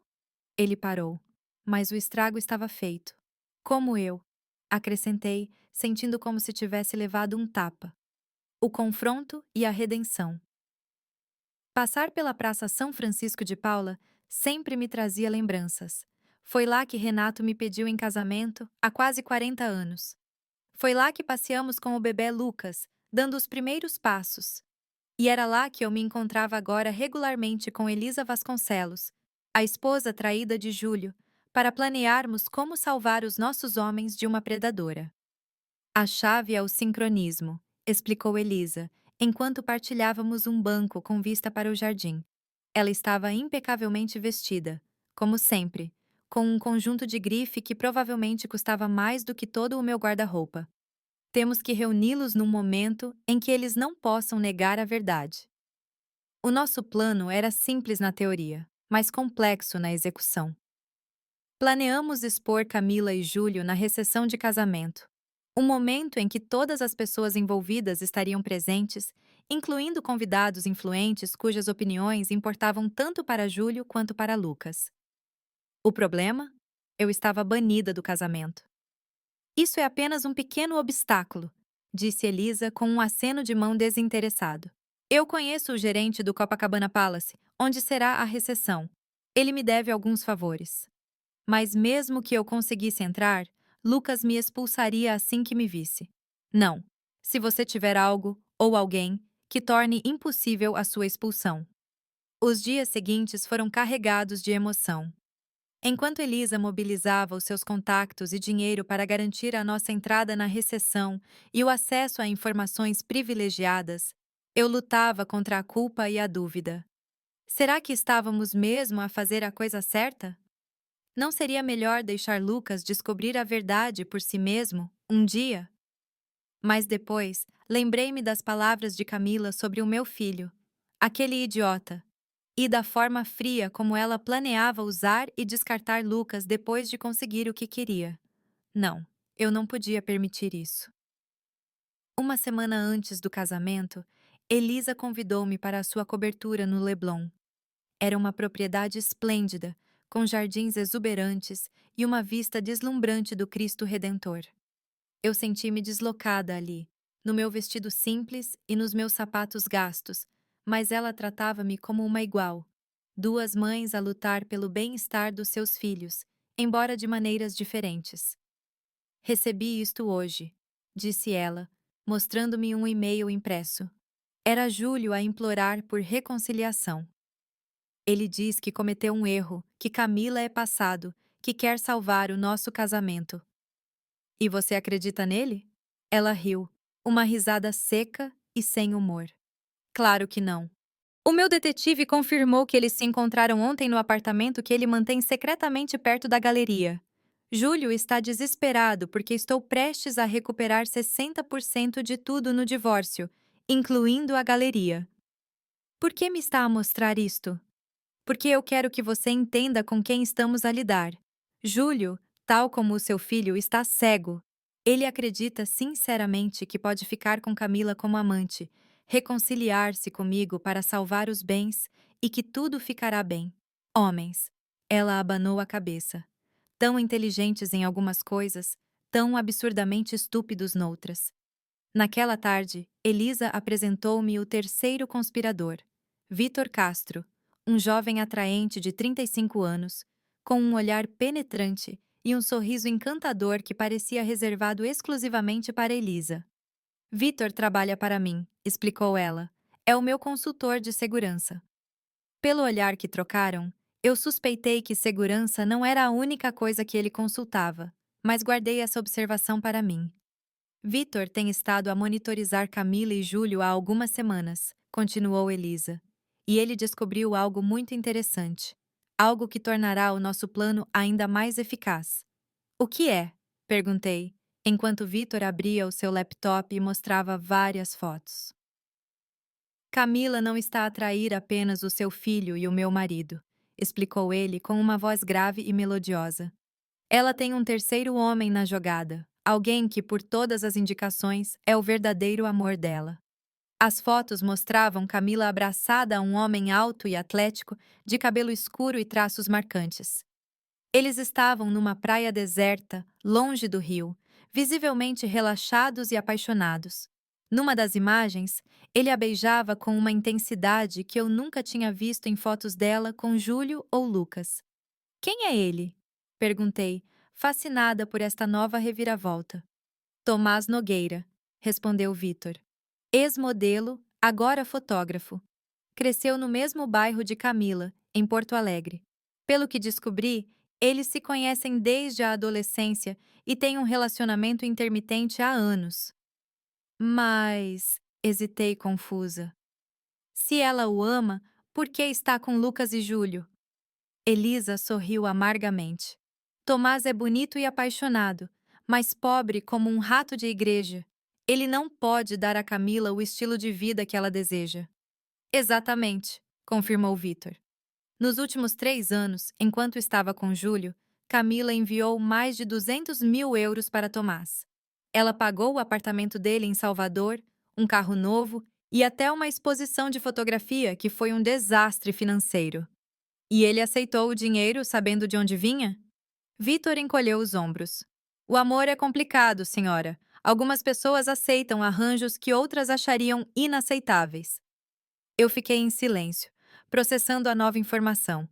Ele parou. Mas o estrago estava feito. Como eu? Acrescentei, sentindo como se tivesse levado um tapa. O confronto e a redenção. Passar pela Praça São Francisco de Paula sempre me trazia lembranças. Foi lá que Renato me pediu em casamento há quase 40 anos. Foi lá que passeamos com o bebê Lucas, dando os primeiros passos. E era lá que eu me encontrava agora regularmente com Elisa Vasconcelos, a esposa traída de Júlio, para planearmos como salvar os nossos homens de uma predadora. A chave é o sincronismo, explicou Elisa, enquanto partilhávamos um banco com vista para o jardim. Ela estava impecavelmente vestida, como sempre, com um conjunto de grife que provavelmente custava mais do que todo o meu guarda-roupa. Temos que reuni-los num momento em que eles não possam negar a verdade. O nosso plano era simples na teoria, mas complexo na execução. Planeamos expor Camila e Júlio na recepção de casamento, um momento em que todas as pessoas envolvidas estariam presentes, incluindo convidados influentes cujas opiniões importavam tanto para Júlio quanto para Lucas. O problema? Eu estava banida do casamento. Isso é apenas um pequeno obstáculo, disse Elisa com um aceno de mão desinteressado. Eu conheço o gerente do Copacabana Palace, onde será a recepção. Ele me deve alguns favores. Mas mesmo que eu conseguisse entrar, Lucas me expulsaria assim que me visse. Não. Se você tiver algo, ou alguém, que torne impossível a sua expulsão. Os dias seguintes foram carregados de emoção. Enquanto Elisa mobilizava os seus contactos e dinheiro para garantir a nossa entrada na recepção e o acesso a informações privilegiadas, eu lutava contra a culpa e a dúvida. Será que estávamos mesmo a fazer a coisa certa? Não seria melhor deixar Lucas descobrir a verdade por si mesmo, um dia? Mas depois, lembrei-me das palavras de Camila sobre o meu filho, aquele idiota, e da forma fria como ela planeava usar e descartar Lucas depois de conseguir o que queria. Não, eu não podia permitir isso. Uma semana antes do casamento, Elisa convidou-me para a sua cobertura no Leblon. Era uma propriedade esplêndida, com jardins exuberantes e uma vista deslumbrante do Cristo Redentor. Eu senti-me deslocada ali, no meu vestido simples e nos meus sapatos gastos, mas ela tratava-me como uma igual. Duas mães a lutar pelo bem-estar dos seus filhos, embora de maneiras diferentes. Recebi isto hoje, disse ela, mostrando-me um e-mail impresso. Era Júlio a implorar por reconciliação. Ele diz que cometeu um erro, que Camila é passado, que quer salvar o nosso casamento. E você acredita nele? Ela riu, uma risada seca e sem humor. Claro que não. O meu detetive confirmou que eles se encontraram ontem no apartamento que ele mantém secretamente perto da galeria. Júlio está desesperado porque estou prestes a recuperar 60% de tudo no divórcio, incluindo a galeria. Por que me está a mostrar isto? Porque eu quero que você entenda com quem estamos a lidar. Júlio, tal como o seu filho, está cego. Ele acredita sinceramente que pode ficar com Camila como amante, reconciliar-se comigo para salvar os bens e que tudo ficará bem. Homens. Ela abanou a cabeça. Tão inteligentes em algumas coisas, tão absurdamente estúpidos noutras. Naquela tarde, Elisa apresentou-me o terceiro conspirador, Vítor Castro, um jovem atraente de 35 anos, com um olhar penetrante e um sorriso encantador que parecia reservado exclusivamente para Elisa. Vítor trabalha para mim, explicou ela. É o meu consultor de segurança. Pelo olhar que trocaram, eu suspeitei que segurança não era a única coisa que ele consultava, mas guardei essa observação para mim. Vitor tem estado a monitorizar Camila e Júlio há algumas semanas, continuou Elisa. E ele descobriu algo muito interessante. Algo que tornará o nosso plano ainda mais eficaz. O que é? Perguntei, enquanto Vitor abria o seu laptop e mostrava várias fotos. Camila não está a trair apenas o seu filho e o meu marido, explicou ele com uma voz grave e melodiosa. Ela tem um terceiro homem na jogada, alguém que, por todas as indicações, é o verdadeiro amor dela. As fotos mostravam Camila abraçada a um homem alto e atlético, de cabelo escuro e traços marcantes. Eles estavam numa praia deserta, longe do rio, visivelmente relaxados e apaixonados. Numa das imagens, ele a beijava com uma intensidade que eu nunca tinha visto em fotos dela com Júlio ou Lucas. Quem é ele? Perguntei, fascinada por esta nova reviravolta. Tomás Nogueira, respondeu Vitor. Ex-modelo, agora fotógrafo. Cresceu no mesmo bairro de Camila, em Porto Alegre. Pelo que descobri, eles se conhecem desde a adolescência e têm um relacionamento intermitente há anos. Mas, hesitei confusa. Se ela o ama, por que está com Lucas e Júlio? Elisa sorriu amargamente. Tomás é bonito e apaixonado, mas pobre como um rato de igreja. Ele não pode dar a Camila o estilo de vida que ela deseja. Exatamente, confirmou Vitor. Nos últimos 3 anos, enquanto estava com Júlio, Camila enviou mais de 200 mil euros para Tomás. Ela pagou o apartamento dele em Salvador, um carro novo e até uma exposição de fotografia que foi um desastre financeiro. E ele aceitou o dinheiro sabendo de onde vinha? Vitor encolheu os ombros. O amor é complicado, senhora. Algumas pessoas aceitam arranjos que outras achariam inaceitáveis. Eu fiquei em silêncio, processando a nova informação.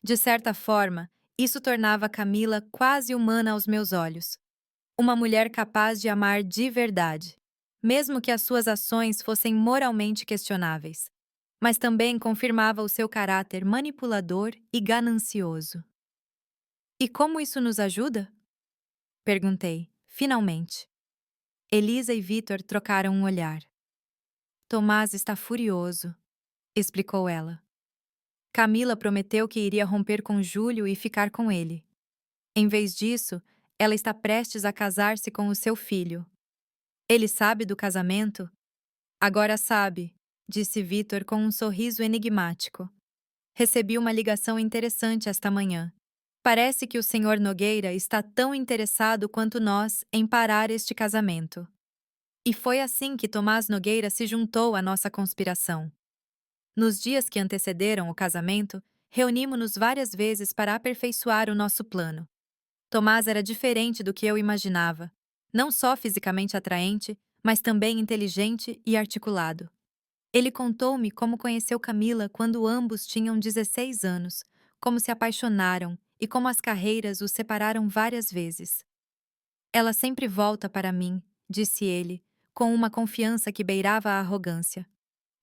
De certa forma, isso tornava Camila quase humana aos meus olhos. Uma mulher capaz de amar de verdade, mesmo que as suas ações fossem moralmente questionáveis. Mas também confirmava o seu caráter manipulador e ganancioso. E como isso nos ajuda? Perguntei, finalmente. Elisa e Vitor trocaram um olhar. Tomás está furioso, explicou ela. Camila prometeu que iria romper com Júlio e ficar com ele. Em vez disso, ela está prestes a casar-se com o seu filho. Ele sabe do casamento? Agora sabe, disse Vitor com um sorriso enigmático. Recebi uma ligação interessante esta manhã. Parece que o Sr. Nogueira está tão interessado quanto nós em parar este casamento. E foi assim que Tomás Nogueira se juntou à nossa conspiração. Nos dias que antecederam o casamento, reunimos-nos várias vezes para aperfeiçoar o nosso plano. Tomás era diferente do que eu imaginava, não só fisicamente atraente, mas também inteligente e articulado. Ele contou-me como conheceu Camila quando ambos tinham 16 anos, como se apaixonaram e como as carreiras os separaram várias vezes. Ela sempre volta para mim, disse ele, com uma confiança que beirava a arrogância.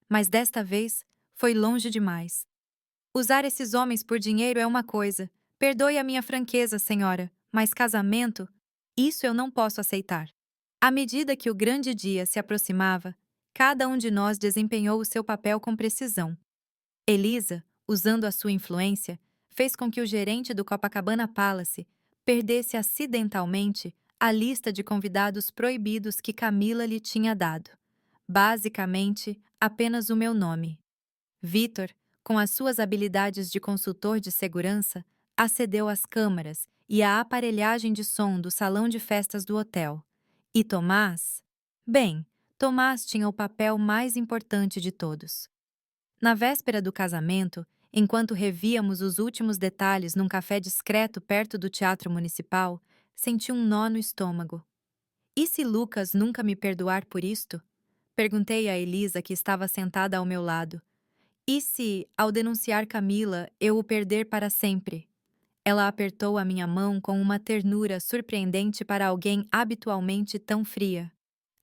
Mas desta vez, foi longe demais. Usar esses homens por dinheiro é uma coisa. Perdoe a minha franqueza, senhora, mas casamento? Isso eu não posso aceitar. À medida que o grande dia se aproximava, cada um de nós desempenhou o seu papel com precisão. Elisa, usando a sua influência, fez com que o gerente do Copacabana Palace perdesse acidentalmente a lista de convidados proibidos que Camila lhe tinha dado. Basicamente, apenas o meu nome. Vitor, com as suas habilidades de consultor de segurança, acedeu às câmaras e à aparelhagem de som do salão de festas do hotel. E Tomás? Bem, Tomás tinha o papel mais importante de todos. Na véspera do casamento, enquanto revíamos os últimos detalhes num café discreto perto do Teatro Municipal, senti um nó no estômago. E se Lucas nunca me perdoar por isto? Perguntei a Elisa, que estava sentada ao meu lado. E se, ao denunciar Camila, eu o perder para sempre? Ela apertou a minha mão com uma ternura surpreendente para alguém habitualmente tão fria.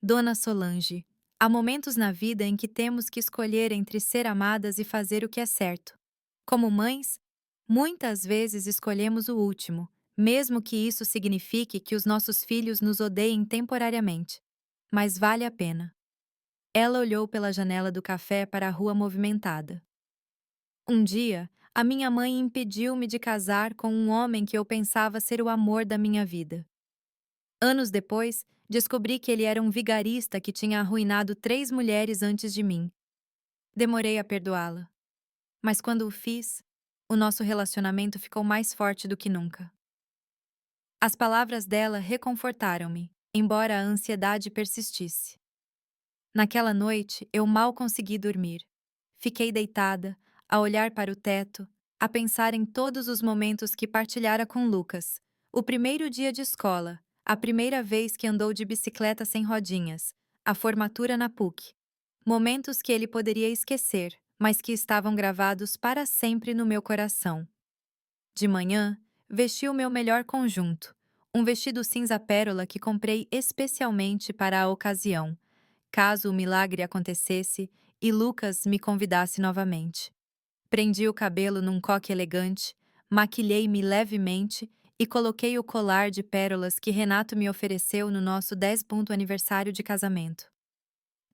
Dona Solange, há momentos na vida em que temos que escolher entre ser amadas e fazer o que é certo. Como mães, muitas vezes escolhemos o último, mesmo que isso signifique que os nossos filhos nos odeiem temporariamente. Mas vale a pena. Ela olhou pela janela do café para a rua movimentada. Um dia, a minha mãe impediu-me de casar com um homem que eu pensava ser o amor da minha vida. Anos depois, descobri que ele era um vigarista que tinha arruinado 3 mulheres antes de mim. Demorei a perdoá-la. Mas quando o fiz, o nosso relacionamento ficou mais forte do que nunca. As palavras dela reconfortaram-me, embora a ansiedade persistisse. Naquela noite, eu mal consegui dormir. Fiquei deitada, a olhar para o teto, a pensar em todos os momentos que partilhara com Lucas. O primeiro dia de escola, a primeira vez que andou de bicicleta sem rodinhas, a formatura na PUC. Momentos que ele poderia esquecer, mas que estavam gravados para sempre no meu coração. De manhã, vesti o meu melhor conjunto, um vestido cinza pérola que comprei especialmente para a ocasião, caso o milagre acontecesse e Lucas me convidasse novamente. Prendi o cabelo num coque elegante, maquilhei-me levemente e coloquei o colar de pérolas que Renato me ofereceu no nosso 10º aniversário de casamento.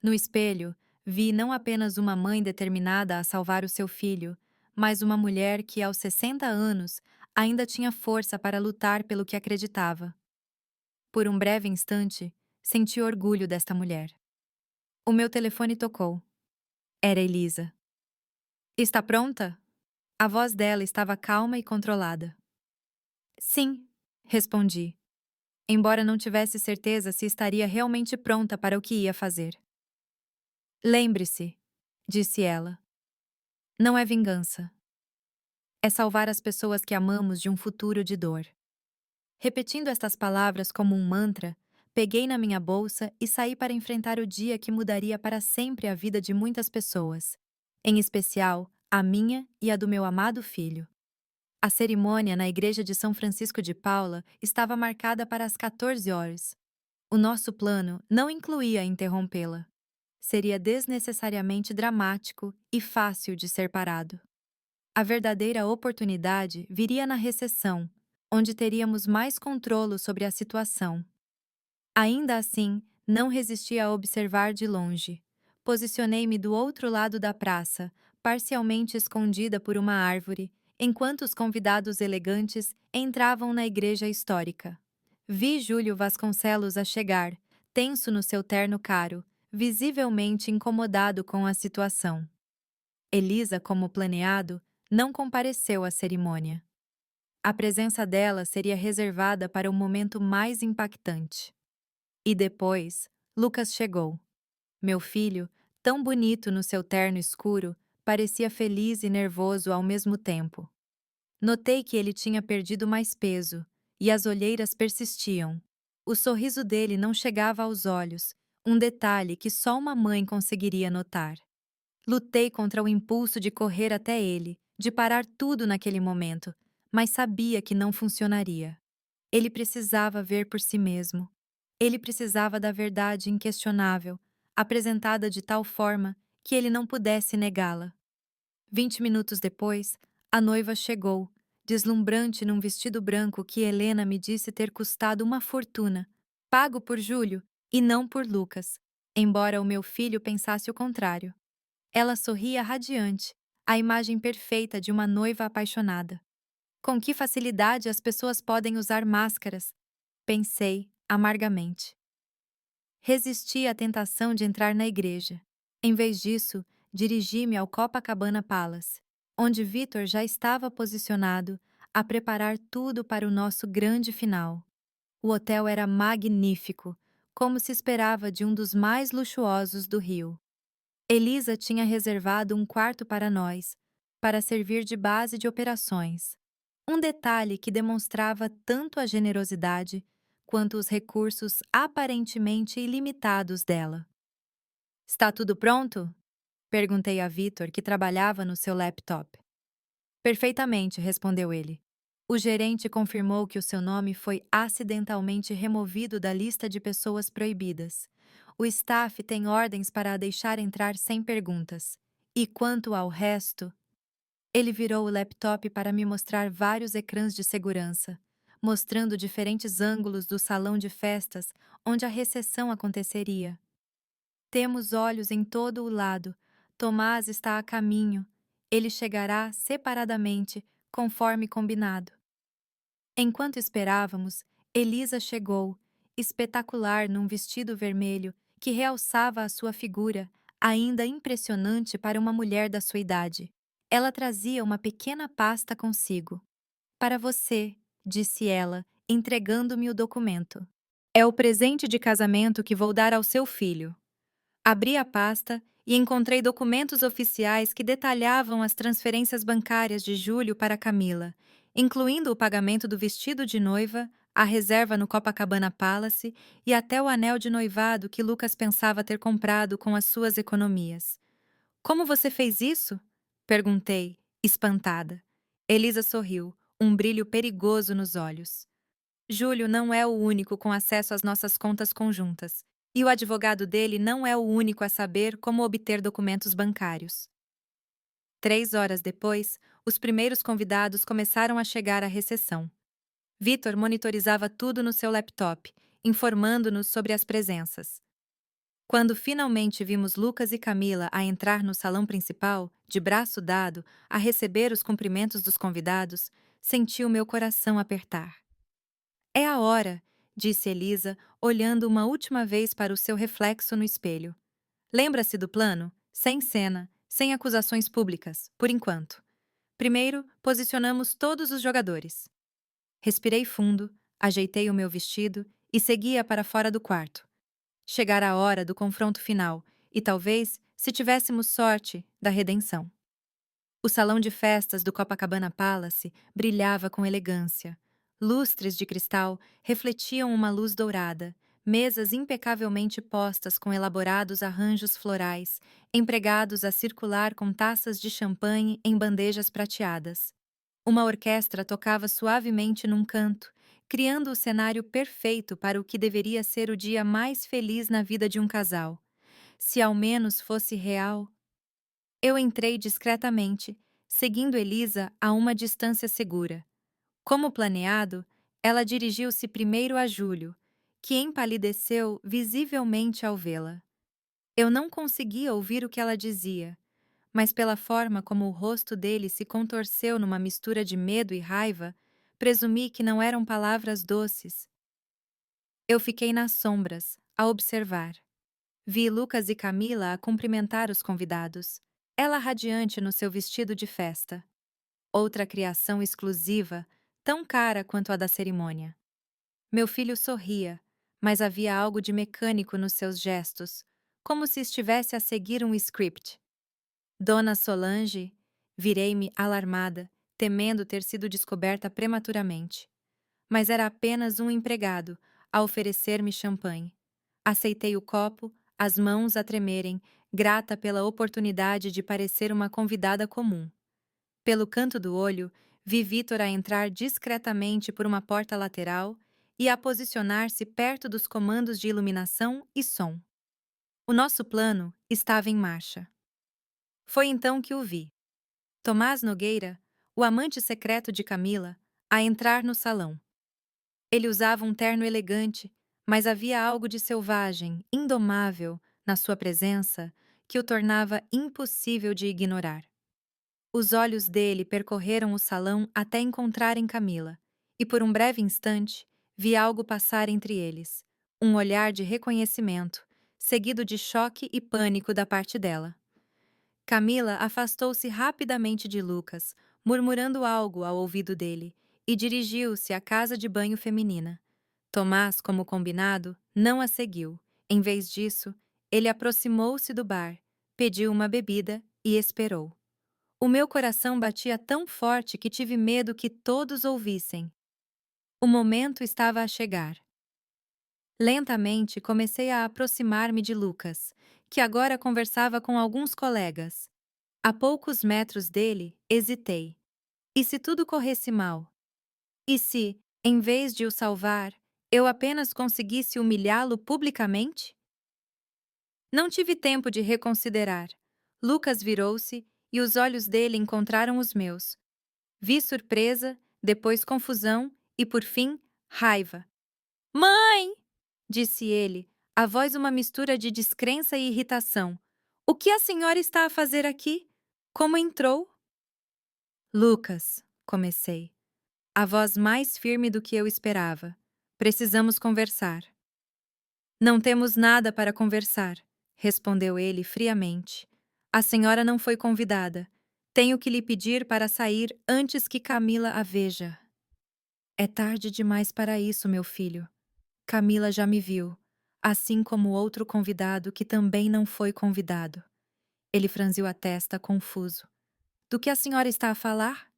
No espelho, vi não apenas uma mãe determinada a salvar o seu filho, mas uma mulher que, aos 60 anos, ainda tinha força para lutar pelo que acreditava. Por um breve instante, senti orgulho desta mulher. O meu telefone tocou. Era Elisa. Está pronta? A voz dela estava calma e controlada. Sim, respondi, embora não tivesse certeza se estaria realmente pronta para o que ia fazer. Lembre-se, disse ela, não é vingança. É salvar as pessoas que amamos de um futuro de dor. Repetindo estas palavras como um mantra, peguei na minha bolsa e saí para enfrentar o dia que mudaria para sempre a vida de muitas pessoas, em especial a minha e a do meu amado filho. A cerimônia na igreja de São Francisco de Paula estava marcada para as 14 horas. O nosso plano não incluía interrompê-la. Seria desnecessariamente dramático e fácil de ser parado. A verdadeira oportunidade viria na recepção, onde teríamos mais controle sobre a situação. Ainda assim, não resisti a observar de longe. Posicionei-me do outro lado da praça, parcialmente escondida por uma árvore, enquanto os convidados elegantes entravam na igreja histórica. Vi Júlio Vasconcelos a chegar, tenso no seu terno caro, visivelmente incomodado com a situação. Elisa, como planeado, não compareceu à cerimônia. A presença dela seria reservada para o momento mais impactante. E depois, Lucas chegou. Meu filho, tão bonito no seu terno escuro, parecia feliz e nervoso ao mesmo tempo. Notei que ele tinha perdido mais peso, e as olheiras persistiam. O sorriso dele não chegava aos olhos, um detalhe que só uma mãe conseguiria notar. Lutei contra o impulso de correr até ele, de parar tudo naquele momento, mas sabia que não funcionaria. Ele precisava ver por si mesmo. Ele precisava da verdade inquestionável, apresentada de tal forma que ele não pudesse negá-la. 20 minutos depois, a noiva chegou, deslumbrante num vestido branco que Helena me disse ter custado uma fortuna, pago por Júlio e não por Lucas, embora o meu filho pensasse o contrário. Ela sorria radiante, a imagem perfeita de uma noiva apaixonada. Com que facilidade as pessoas podem usar máscaras? Pensei, amargamente. Resisti à tentação de entrar na igreja. Em vez disso, dirigi-me ao Copacabana Palace, onde Victor já estava posicionado a preparar tudo para o nosso grande final. O hotel era magnífico, como se esperava de um dos mais luxuosos do Rio. Elisa tinha reservado um quarto para nós, para servir de base de operações. Um detalhe que demonstrava tanto a generosidade quanto os recursos aparentemente ilimitados dela. Está tudo pronto? Perguntei a Victor, que trabalhava no seu laptop. Perfeitamente, respondeu ele. O gerente confirmou que o seu nome foi acidentalmente removido da lista de pessoas proibidas. O staff tem ordens para a deixar entrar sem perguntas. E quanto ao resto, ele virou o laptop para me mostrar vários ecrãs de segurança, mostrando diferentes ângulos do salão de festas onde a recepção aconteceria. Temos olhos em todo o lado. Tomás está a caminho. Ele chegará separadamente, conforme combinado. Enquanto esperávamos, Elisa chegou, espetacular num vestido vermelho que realçava a sua figura, ainda impressionante para uma mulher da sua idade. Ela trazia uma pequena pasta consigo. Para você, disse ela, entregando-me o documento. É o presente de casamento que vou dar ao seu filho. Abri a pasta e encontrei documentos oficiais que detalhavam as transferências bancárias de Júlio para Camila, incluindo o pagamento do vestido de noiva, a reserva no Copacabana Palace e até o anel de noivado que Lucas pensava ter comprado com as suas economias. Como você fez isso? Perguntei, espantada. Elisa sorriu, um brilho perigoso nos olhos. Júlio não é o único com acesso às nossas contas conjuntas, e o advogado dele não é o único a saber como obter documentos bancários. 3 horas depois, os primeiros convidados começaram a chegar à recepção. Victor monitorizava tudo no seu laptop, informando-nos sobre as presenças. Quando finalmente vimos Lucas e Camila a entrar no salão principal, de braço dado, a receber os cumprimentos dos convidados, senti o meu coração apertar. É a hora, disse Elisa, olhando uma última vez para o seu reflexo no espelho. Lembra-se do plano? Sem cena, sem acusações públicas, por enquanto. Primeiro, posicionamos todos os jogadores. Respirei fundo, ajeitei o meu vestido e seguia para fora do quarto. Chegara a hora do confronto final e talvez, se tivéssemos sorte, da redenção. O salão de festas do Copacabana Palace brilhava com elegância. Lustres de cristal refletiam uma luz dourada, mesas impecavelmente postas com elaborados arranjos florais, empregados a circular com taças de champanhe em bandejas prateadas. Uma orquestra tocava suavemente num canto, criando o cenário perfeito para o que deveria ser o dia mais feliz na vida de um casal. Se ao menos fosse real. Eu entrei discretamente, seguindo Elisa a uma distância segura. Como planeado, ela dirigiu-se primeiro a Júlio, que empalideceu visivelmente ao vê-la. Eu não conseguia ouvir o que ela dizia, mas pela forma como o rosto dele se contorceu numa mistura de medo e raiva, presumi que não eram palavras doces. Eu fiquei nas sombras, a observar. Vi Lucas e Camila a cumprimentar os convidados, ela radiante no seu vestido de festa. Outra criação exclusiva, tão cara quanto a da cerimônia. Meu filho sorria, mas havia algo de mecânico nos seus gestos, como se estivesse a seguir um script. Dona Solange, virei-me alarmada, temendo ter sido descoberta prematuramente. Mas era apenas um empregado, a oferecer-me champanhe. Aceitei o copo, as mãos a tremerem, grata pela oportunidade de parecer uma convidada comum. Pelo canto do olho, vi Vitor a entrar discretamente por uma porta lateral e a posicionar-se perto dos comandos de iluminação e som. O nosso plano estava em marcha. Foi então que o vi. Tomás Nogueira, o amante secreto de Camila, a entrar no salão. Ele usava um terno elegante, mas havia algo de selvagem, indomável, na sua presença que o tornava impossível de ignorar. Os olhos dele percorreram o salão até encontrarem Camila, e por um breve instante vi algo passar entre eles, um olhar de reconhecimento, seguido de choque e pânico da parte dela. Camila afastou-se rapidamente de Lucas, murmurando algo ao ouvido dele, e dirigiu-se à casa de banho feminina. Tomás, como combinado, não a seguiu. Em vez disso, ele aproximou-se do bar, pediu uma bebida e esperou. O meu coração batia tão forte que tive medo que todos ouvissem. O momento estava a chegar. Lentamente comecei a aproximar-me de Lucas, que agora conversava com alguns colegas. A poucos metros dele, hesitei. E se tudo corresse mal? E se, em vez de o salvar, eu apenas conseguisse humilhá-lo publicamente? Não tive tempo de reconsiderar. Lucas virou-se e os olhos dele encontraram os meus. Vi surpresa, depois confusão e, por fim, raiva. Mãe! Disse ele, a voz uma mistura de descrença e irritação. O que a senhora está a fazer aqui? Como entrou? Lucas, comecei. A voz mais firme do que eu esperava. Precisamos conversar. Não temos nada para conversar, respondeu ele friamente. A senhora não foi convidada. Tenho que lhe pedir para sair antes que Camila a veja. É tarde demais para isso, meu filho. Camila já me viu, assim como outro convidado que também não foi convidado. Ele franziu a testa, confuso. Do que a senhora está a falar?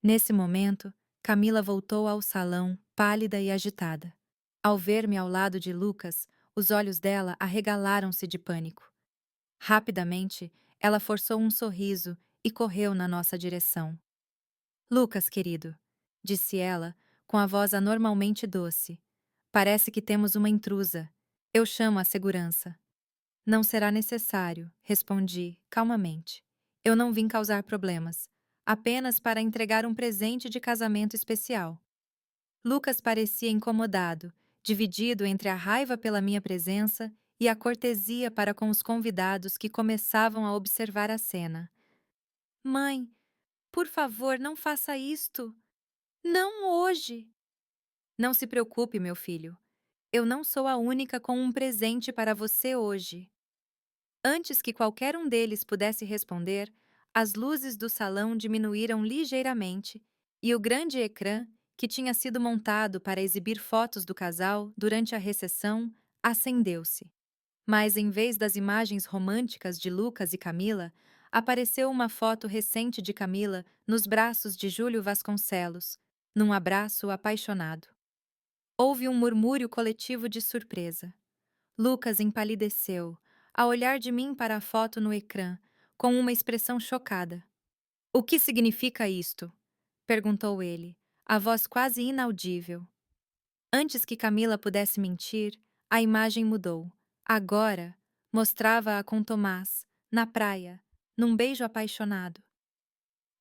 Nesse momento, Camila voltou ao salão, pálida e agitada. Ao ver-me ao lado de Lucas, os olhos dela arregalaram-se de pânico. Rapidamente, ela forçou um sorriso e correu na nossa direção. Lucas, querido, disse ela, com a voz anormalmente doce. Parece que temos uma intrusa. Eu chamo a segurança. Não será necessário, respondi, calmamente. Eu não vim causar problemas, apenas para entregar um presente de casamento especial. Lucas parecia incomodado, dividido entre a raiva pela minha presença e a cortesia para com os convidados que começavam a observar a cena. Mãe, por favor, não faça isto. Não hoje. Não se preocupe, meu filho. Eu não sou a única com um presente para você hoje. Antes que qualquer um deles pudesse responder, as luzes do salão diminuíram ligeiramente e o grande ecrã, que tinha sido montado para exibir fotos do casal durante a recepção, acendeu-se. Mas, em vez das imagens românticas de Lucas e Camila, apareceu uma foto recente de Camila nos braços de Júlio Vasconcelos, num abraço apaixonado. Houve um murmúrio coletivo de surpresa. Lucas empalideceu, a olhar de mim para a foto no ecrã, com uma expressão chocada. O que significa isto? Perguntou ele, a voz quase inaudível. Antes que Camila pudesse mentir, a imagem mudou. Agora, mostrava-a com Tomás, na praia, num beijo apaixonado.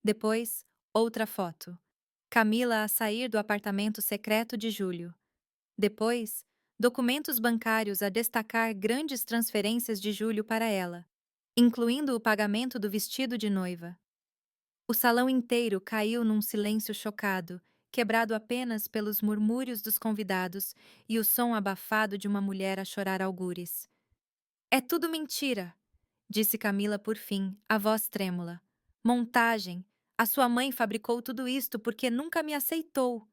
Depois, outra foto. Camila a sair do apartamento secreto de Júlio. Depois, documentos bancários a destacar grandes transferências de Júlio para ela, incluindo o pagamento do vestido de noiva. O salão inteiro caiu num silêncio chocado, quebrado apenas pelos murmúrios dos convidados e o som abafado de uma mulher a chorar algures. É tudo mentira, disse Camila por fim, a voz trêmula. Montagem. A sua mãe fabricou tudo isto porque nunca me aceitou.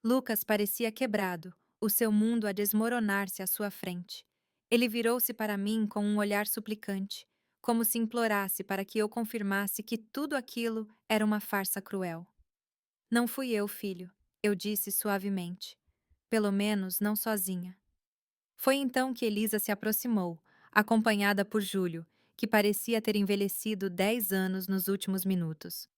Lucas parecia quebrado, o seu mundo a desmoronar-se à sua frente. Ele virou-se para mim com um olhar suplicante, como se implorasse para que eu confirmasse que tudo aquilo era uma farsa cruel. Não fui eu, filho, eu disse suavemente. Pelo menos não sozinha. Foi então que Elisa se aproximou, acompanhada por Júlio, que parecia ter envelhecido 10 anos nos últimos minutos.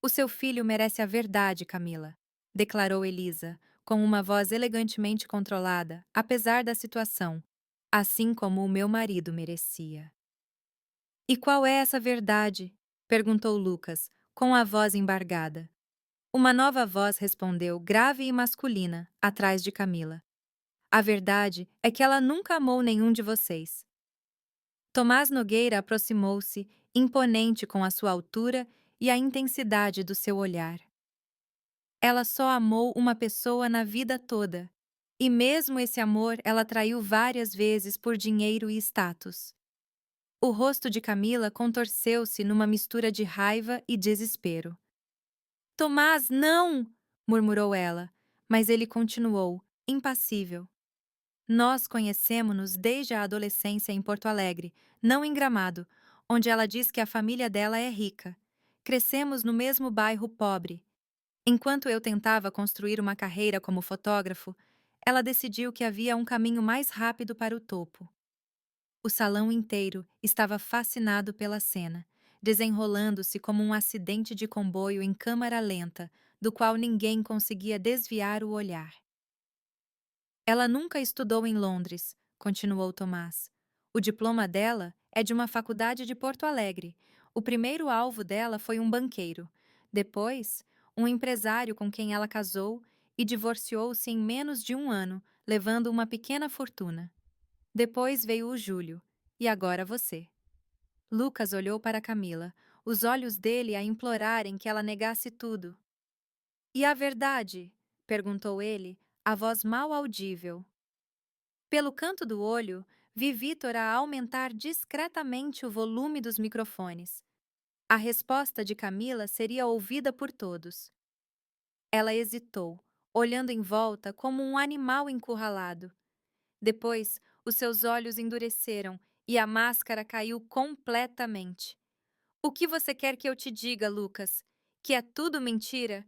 O seu filho merece a verdade, Camila, declarou Elisa, com uma voz elegantemente controlada, apesar da situação, assim como o meu marido merecia. E qual é essa verdade? Perguntou Lucas, com a voz embargada. Uma nova voz respondeu, grave e masculina, atrás de Camila. A verdade é que ela nunca amou nenhum de vocês. Tomás Nogueira aproximou-se, imponente com a sua altura e a intensidade do seu olhar. Ela só amou uma pessoa na vida toda, e mesmo esse amor ela traiu várias vezes por dinheiro e status. O rosto de Camila contorceu-se numa mistura de raiva e desespero. Tomás, não! Murmurou ela, mas ele continuou, impassível. Nós conhecemo-nos desde a adolescência em Porto Alegre, não em Gramado, onde ela diz que a família dela é rica. Crescemos no mesmo bairro pobre. Enquanto eu tentava construir uma carreira como fotógrafo, ela decidiu que havia um caminho mais rápido para o topo. O salão inteiro estava fascinado pela cena, desenrolando-se como um acidente de comboio em câmara lenta, do qual ninguém conseguia desviar o olhar. Ela nunca estudou em Londres, continuou Tomás. O diploma dela é de uma faculdade de Porto Alegre. O primeiro alvo dela foi um banqueiro. Depois, um empresário com quem ela casou e divorciou-se em menos de um ano, levando uma pequena fortuna. Depois veio o Júlio. E agora você. Lucas olhou para Camila, os olhos dele a implorarem que ela negasse tudo. E a verdade? Perguntou ele, a voz mal audível. Pelo canto do olho, vi Vitor a aumentar discretamente o volume dos microfones. A resposta de Camila seria ouvida por todos. Ela hesitou, olhando em volta como um animal encurralado. Depois, os seus olhos endureceram e a máscara caiu completamente. O que você quer que eu te diga, Lucas? Que é tudo mentira?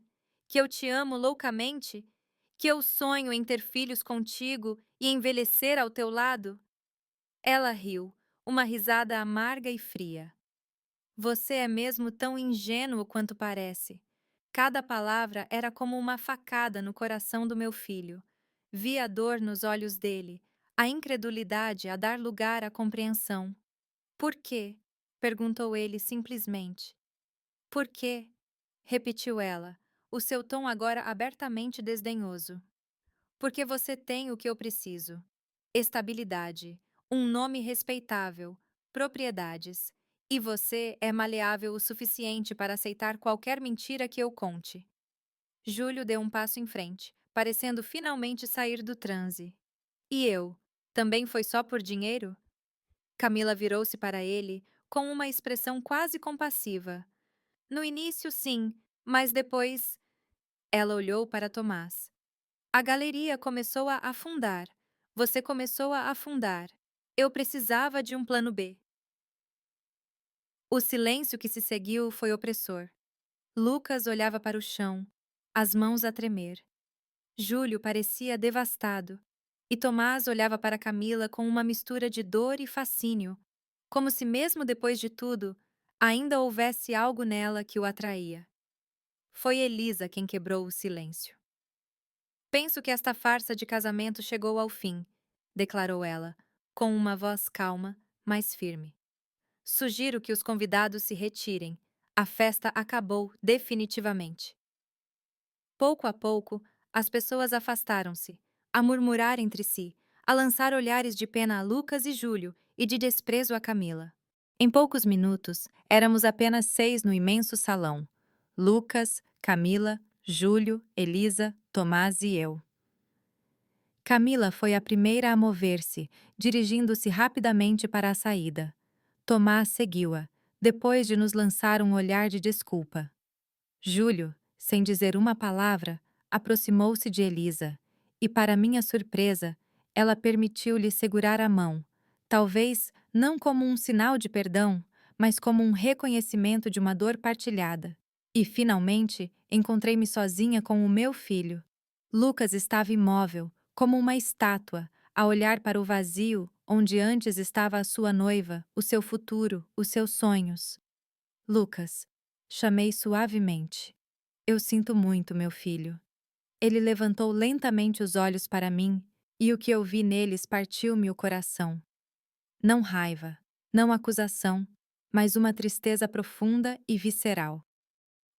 Que eu te amo loucamente? Que eu sonho em ter filhos contigo e envelhecer ao teu lado? Ela riu, uma risada amarga e fria. Você é mesmo tão ingênuo quanto parece. Cada palavra era como uma facada no coração do meu filho. Vi a dor nos olhos dele, a incredulidade a dar lugar à compreensão. Por quê? Perguntou ele simplesmente. Por quê? Repetiu ela, o seu tom agora abertamente desdenhoso. Porque você tem o que eu preciso: estabilidade, um nome respeitável, propriedades. E você é maleável o suficiente para aceitar qualquer mentira que eu conte. Júlio deu um passo em frente, parecendo finalmente sair do transe. E eu? Também foi só por dinheiro? Camila virou-se para ele com uma expressão quase compassiva. No início, sim, mas depois. Ela olhou para Tomás. A galeria começou a afundar. Você começou a afundar. Eu precisava de um plano B. O silêncio que se seguiu foi opressor. Lucas olhava para o chão, as mãos a tremer. Júlio parecia devastado. E Tomás olhava para Camila com uma mistura de dor e fascínio, como se mesmo depois de tudo, ainda houvesse algo nela que o atraía. Foi Elisa quem quebrou o silêncio. Penso que esta farsa de casamento chegou ao fim, declarou ela, com uma voz calma, mas firme. Sugiro que os convidados se retirem. A festa acabou definitivamente. Pouco a pouco, as pessoas afastaram-se, a murmurar entre si, a lançar olhares de pena a Lucas e Júlio e de desprezo a Camila. Em poucos minutos, éramos apenas 6 no imenso salão. Lucas, Camila, Júlio, Elisa, Tomás e eu. Camila foi a primeira a mover-se, dirigindo-se rapidamente para a saída. Tomás seguiu-a, depois de nos lançar um olhar de desculpa. Júlio, sem dizer uma palavra, aproximou-se de Elisa, e, para minha surpresa, ela permitiu-lhe segurar a mão, talvez não como um sinal de perdão, mas como um reconhecimento de uma dor partilhada. E, finalmente, encontrei-me sozinha com o meu filho. Lucas estava imóvel, como uma estátua, a olhar para o vazio onde antes estava a sua noiva, o seu futuro, os seus sonhos. Lucas, chamei suavemente. Eu sinto muito, meu filho. Ele levantou lentamente os olhos para mim, e o que eu vi neles partiu-me o coração. Não raiva, não acusação, mas uma tristeza profunda e visceral.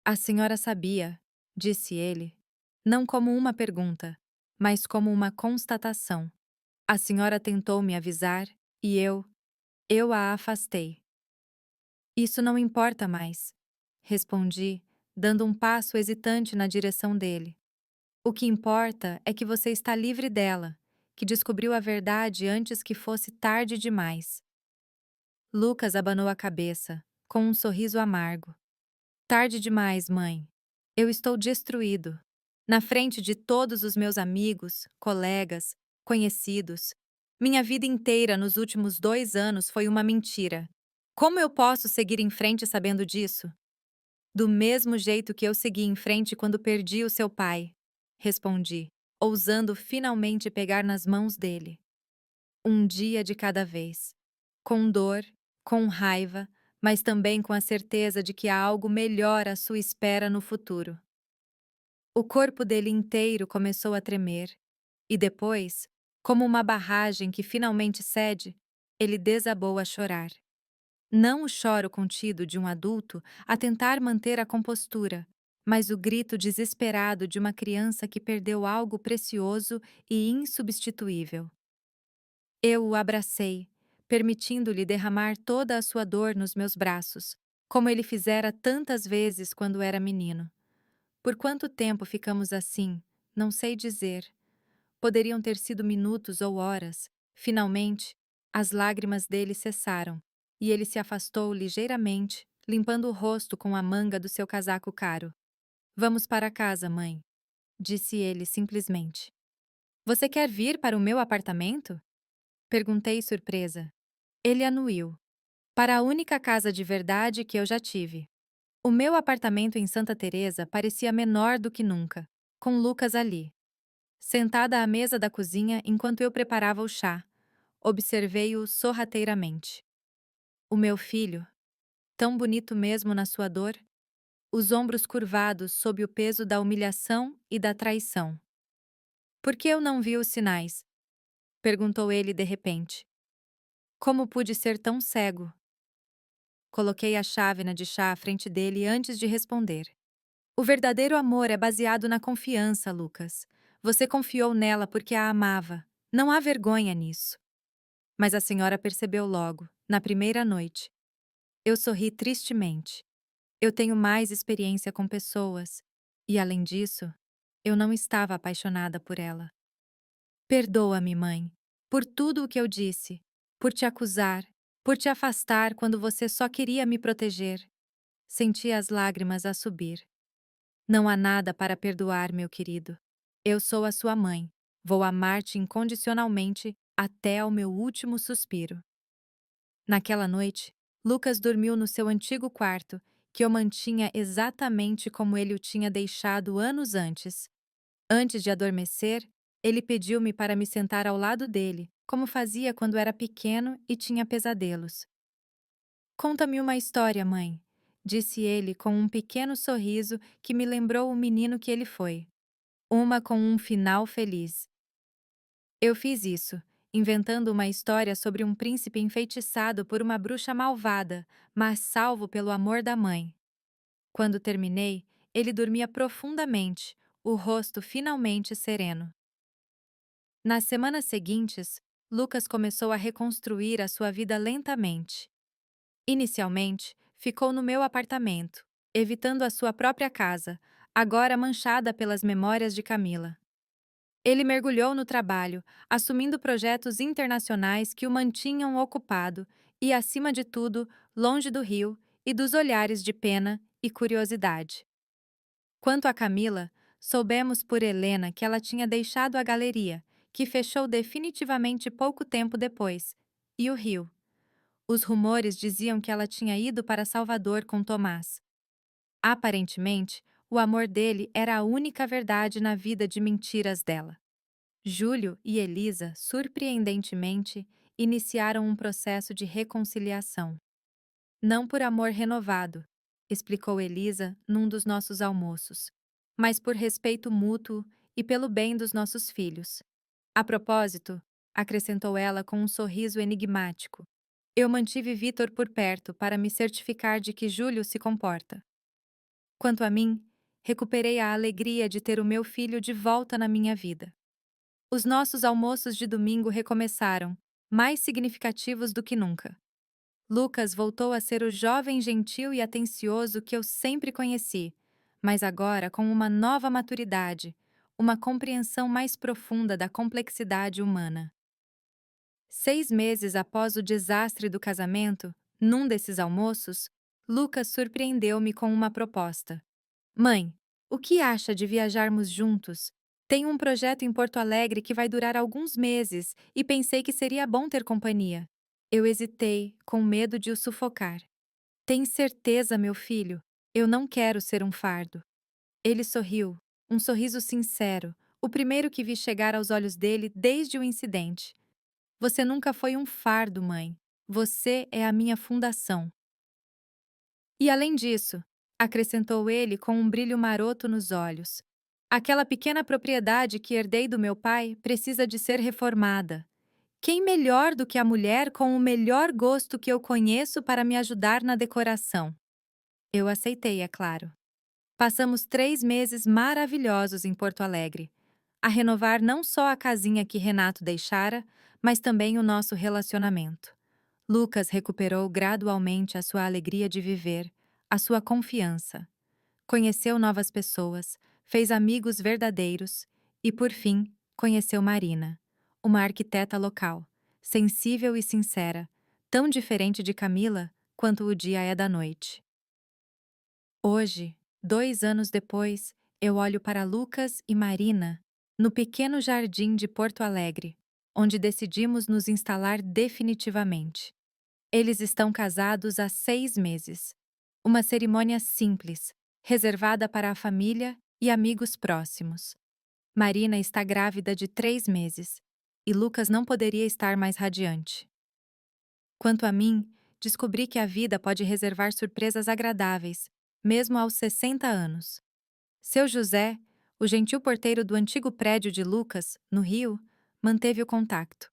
A senhora sabia, disse ele, não como uma pergunta, mas como uma constatação. A senhora tentou me avisar e eu a afastei. Isso não importa mais, respondi, dando um passo hesitante na direção dele. O que importa é que você está livre dela, que descobriu a verdade antes que fosse tarde demais. Lucas abanou a cabeça, com um sorriso amargo. Tarde demais, mãe. Eu estou destruído. Na frente de todos os meus amigos, colegas, conhecidos. Minha vida inteira nos últimos 2 anos foi uma mentira. Como eu posso seguir em frente sabendo disso? Do mesmo jeito que eu segui em frente quando perdi o seu pai, respondi, ousando finalmente pegar nas mãos dele. Um dia de cada vez. Com dor, com raiva, mas também com a certeza de que há algo melhor à sua espera no futuro. O corpo dele inteiro começou a tremer, e depois, como uma barragem que finalmente cede, ele desabou a chorar. Não o choro contido de um adulto a tentar manter a compostura, mas o grito desesperado de uma criança que perdeu algo precioso e insubstituível. Eu o abracei, permitindo-lhe derramar toda a sua dor nos meus braços, como ele fizera tantas vezes quando era menino. Por quanto tempo ficamos assim, não sei dizer. Poderiam ter sido minutos ou horas. Finalmente, as lágrimas dele cessaram, e ele se afastou ligeiramente, limpando o rosto com a manga do seu casaco caro. Vamos para casa, mãe, disse ele simplesmente. Você quer vir para o meu apartamento? Perguntei surpresa. Ele anuiu. Para a única casa de verdade que eu já tive. O meu apartamento em Santa Teresa parecia menor do que nunca, com Lucas ali. Sentada à mesa da cozinha enquanto eu preparava o chá, observei-o sorrateiramente. O meu filho, tão bonito mesmo na sua dor, os ombros curvados sob o peso da humilhação e da traição. Por que eu não vi os sinais? Perguntou ele de repente. Como pude ser tão cego? Coloquei a chávena de chá à frente dele antes de responder. O verdadeiro amor é baseado na confiança, Lucas. Você confiou nela porque a amava. Não há vergonha nisso. Mas a senhora percebeu logo, na primeira noite. Eu sorri tristemente. Eu tenho mais experiência com pessoas. E, além disso, eu não estava apaixonada por ela. Perdoa-me, mãe, por tudo o que eu disse, por te acusar, por te afastar quando você só queria me proteger. Senti as lágrimas a subir. Não há nada para perdoar, meu querido. Eu sou a sua mãe. Vou amar-te incondicionalmente até ao meu último suspiro. Naquela noite, Lucas dormiu no seu antigo quarto, que eu mantinha exatamente como ele o tinha deixado anos antes. Antes de adormecer, ele pediu-me para me sentar ao lado dele, como fazia quando era pequeno e tinha pesadelos. Conta-me uma história, mãe, disse ele com um pequeno sorriso que me lembrou o menino que ele foi. Uma com um final feliz. Eu fiz isso, inventando uma história sobre um príncipe enfeitiçado por uma bruxa malvada, mas salvo pelo amor da mãe. Quando terminei, ele dormia profundamente, o rosto finalmente sereno. Nas semanas seguintes, Lucas começou a reconstruir a sua vida lentamente. Inicialmente, ficou no meu apartamento, evitando a sua própria casa, agora manchada pelas memórias de Camila. Ele mergulhou no trabalho, assumindo projetos internacionais que o mantinham ocupado e, acima de tudo, longe do rio e dos olhares de pena e curiosidade. Quanto a Camila, soubemos por Helena que ela tinha deixado a galeria, que fechou definitivamente pouco tempo depois, e o rio. Os rumores diziam que ela tinha ido para Salvador com Tomás. Aparentemente, o amor dele era a única verdade na vida de mentiras dela. Júlio e Elisa, surpreendentemente, iniciaram um processo de reconciliação. Não por amor renovado, explicou Elisa num dos nossos almoços, mas por respeito mútuo e pelo bem dos nossos filhos. A propósito, acrescentou ela com um sorriso enigmático, eu mantive Vitor por perto para me certificar de que Júlio se comporta. Quanto a mim, recuperei a alegria de ter o meu filho de volta na minha vida. Os nossos almoços de domingo recomeçaram, mais significativos do que nunca. Lucas voltou a ser o jovem gentil e atencioso que eu sempre conheci, mas agora com uma nova maturidade, uma compreensão mais profunda da complexidade humana. 6 meses após o desastre do casamento, num desses almoços, Lucas surpreendeu-me com uma proposta. Mãe, o que acha de viajarmos juntos? Tenho um projeto em Porto Alegre que vai durar alguns meses e pensei que seria bom ter companhia. Eu hesitei, com medo de o sufocar. Tem certeza, meu filho? Eu não quero ser um fardo. Ele sorriu, um sorriso sincero, o primeiro que vi chegar aos olhos dele desde o incidente. Você nunca foi um fardo, mãe. Você é a minha fundação. E além disso, acrescentou ele com um brilho maroto nos olhos, aquela pequena propriedade que herdei do meu pai precisa de ser reformada. Quem melhor do que a mulher com o melhor gosto que eu conheço para me ajudar na decoração? Eu aceitei, é claro. Passamos 3 meses maravilhosos em Porto Alegre, a renovar não só a casinha que Renato deixara, mas também o nosso relacionamento. Lucas recuperou gradualmente a sua alegria de viver, a sua confiança. Conheceu novas pessoas, fez amigos verdadeiros e, por fim, conheceu Marina, uma arquiteta local, sensível e sincera, tão diferente de Camila quanto o dia é da noite. Hoje, 2 anos depois, eu olho para Lucas e Marina no pequeno jardim de Porto Alegre, onde decidimos nos instalar definitivamente. Eles estão casados há 6 meses. Uma cerimônia simples, reservada para a família e amigos próximos. Marina está grávida de 3 meses e Lucas não poderia estar mais radiante. Quanto a mim, descobri que a vida pode reservar surpresas agradáveis, mesmo aos 60 anos. Seu José, o gentil porteiro do antigo prédio de Lucas, no Rio, manteve o contato.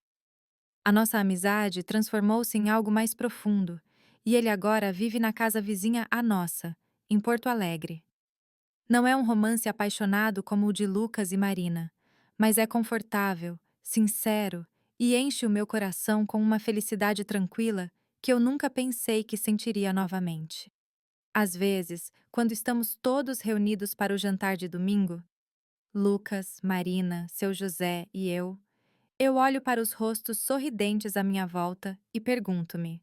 A nossa amizade transformou-se em algo mais profundo, e ele agora vive na casa vizinha à nossa, em Porto Alegre. Não é um romance apaixonado como o de Lucas e Marina, mas é confortável, sincero e enche o meu coração com uma felicidade tranquila que eu nunca pensei que sentiria novamente. Às vezes, quando estamos todos reunidos para o jantar de domingo, Lucas, Marina, seu José e eu olho para os rostos sorridentes à minha volta e pergunto-me: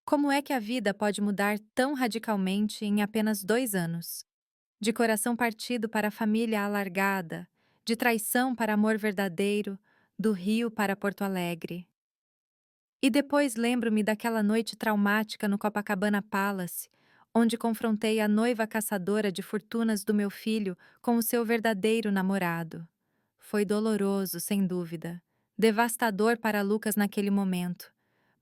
como é que a vida pode mudar tão radicalmente em apenas 2 anos? De coração partido para a família alargada, de traição para amor verdadeiro, do Rio para Porto Alegre. E depois lembro-me daquela noite traumática no Copacabana Palace, onde confrontei a noiva caçadora de fortunas do meu filho com o seu verdadeiro namorado. Foi doloroso, sem dúvida, devastador para Lucas naquele momento.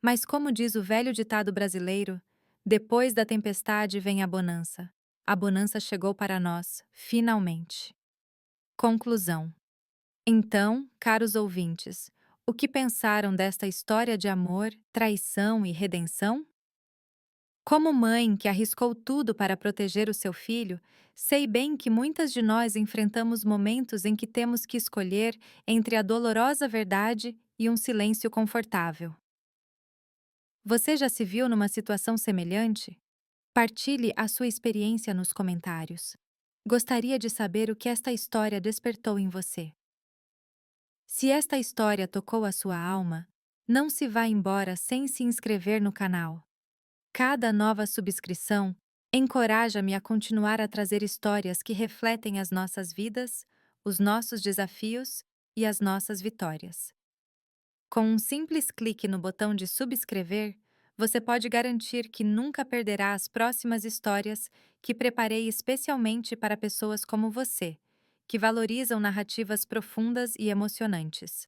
Mas como diz o velho ditado brasileiro, depois da tempestade vem a bonança. A bonança chegou para nós, finalmente. Conclusão. Então, caros ouvintes, o que pensaram desta história de amor, traição e redenção? Como mãe que arriscou tudo para proteger o seu filho, sei bem que muitas de nós enfrentamos momentos em que temos que escolher entre a dolorosa verdade e um silêncio confortável. Você já se viu numa situação semelhante? Partilhe a sua experiência nos comentários. Gostaria de saber o que esta história despertou em você. Se esta história tocou a sua alma, não se vá embora sem se inscrever no canal. Cada nova subscrição encoraja-me a continuar a trazer histórias que refletem as nossas vidas, os nossos desafios e as nossas vitórias. Com um simples clique no botão de subscrever, você pode garantir que nunca perderá as próximas histórias que preparei especialmente para pessoas como você, que valorizam narrativas profundas e emocionantes.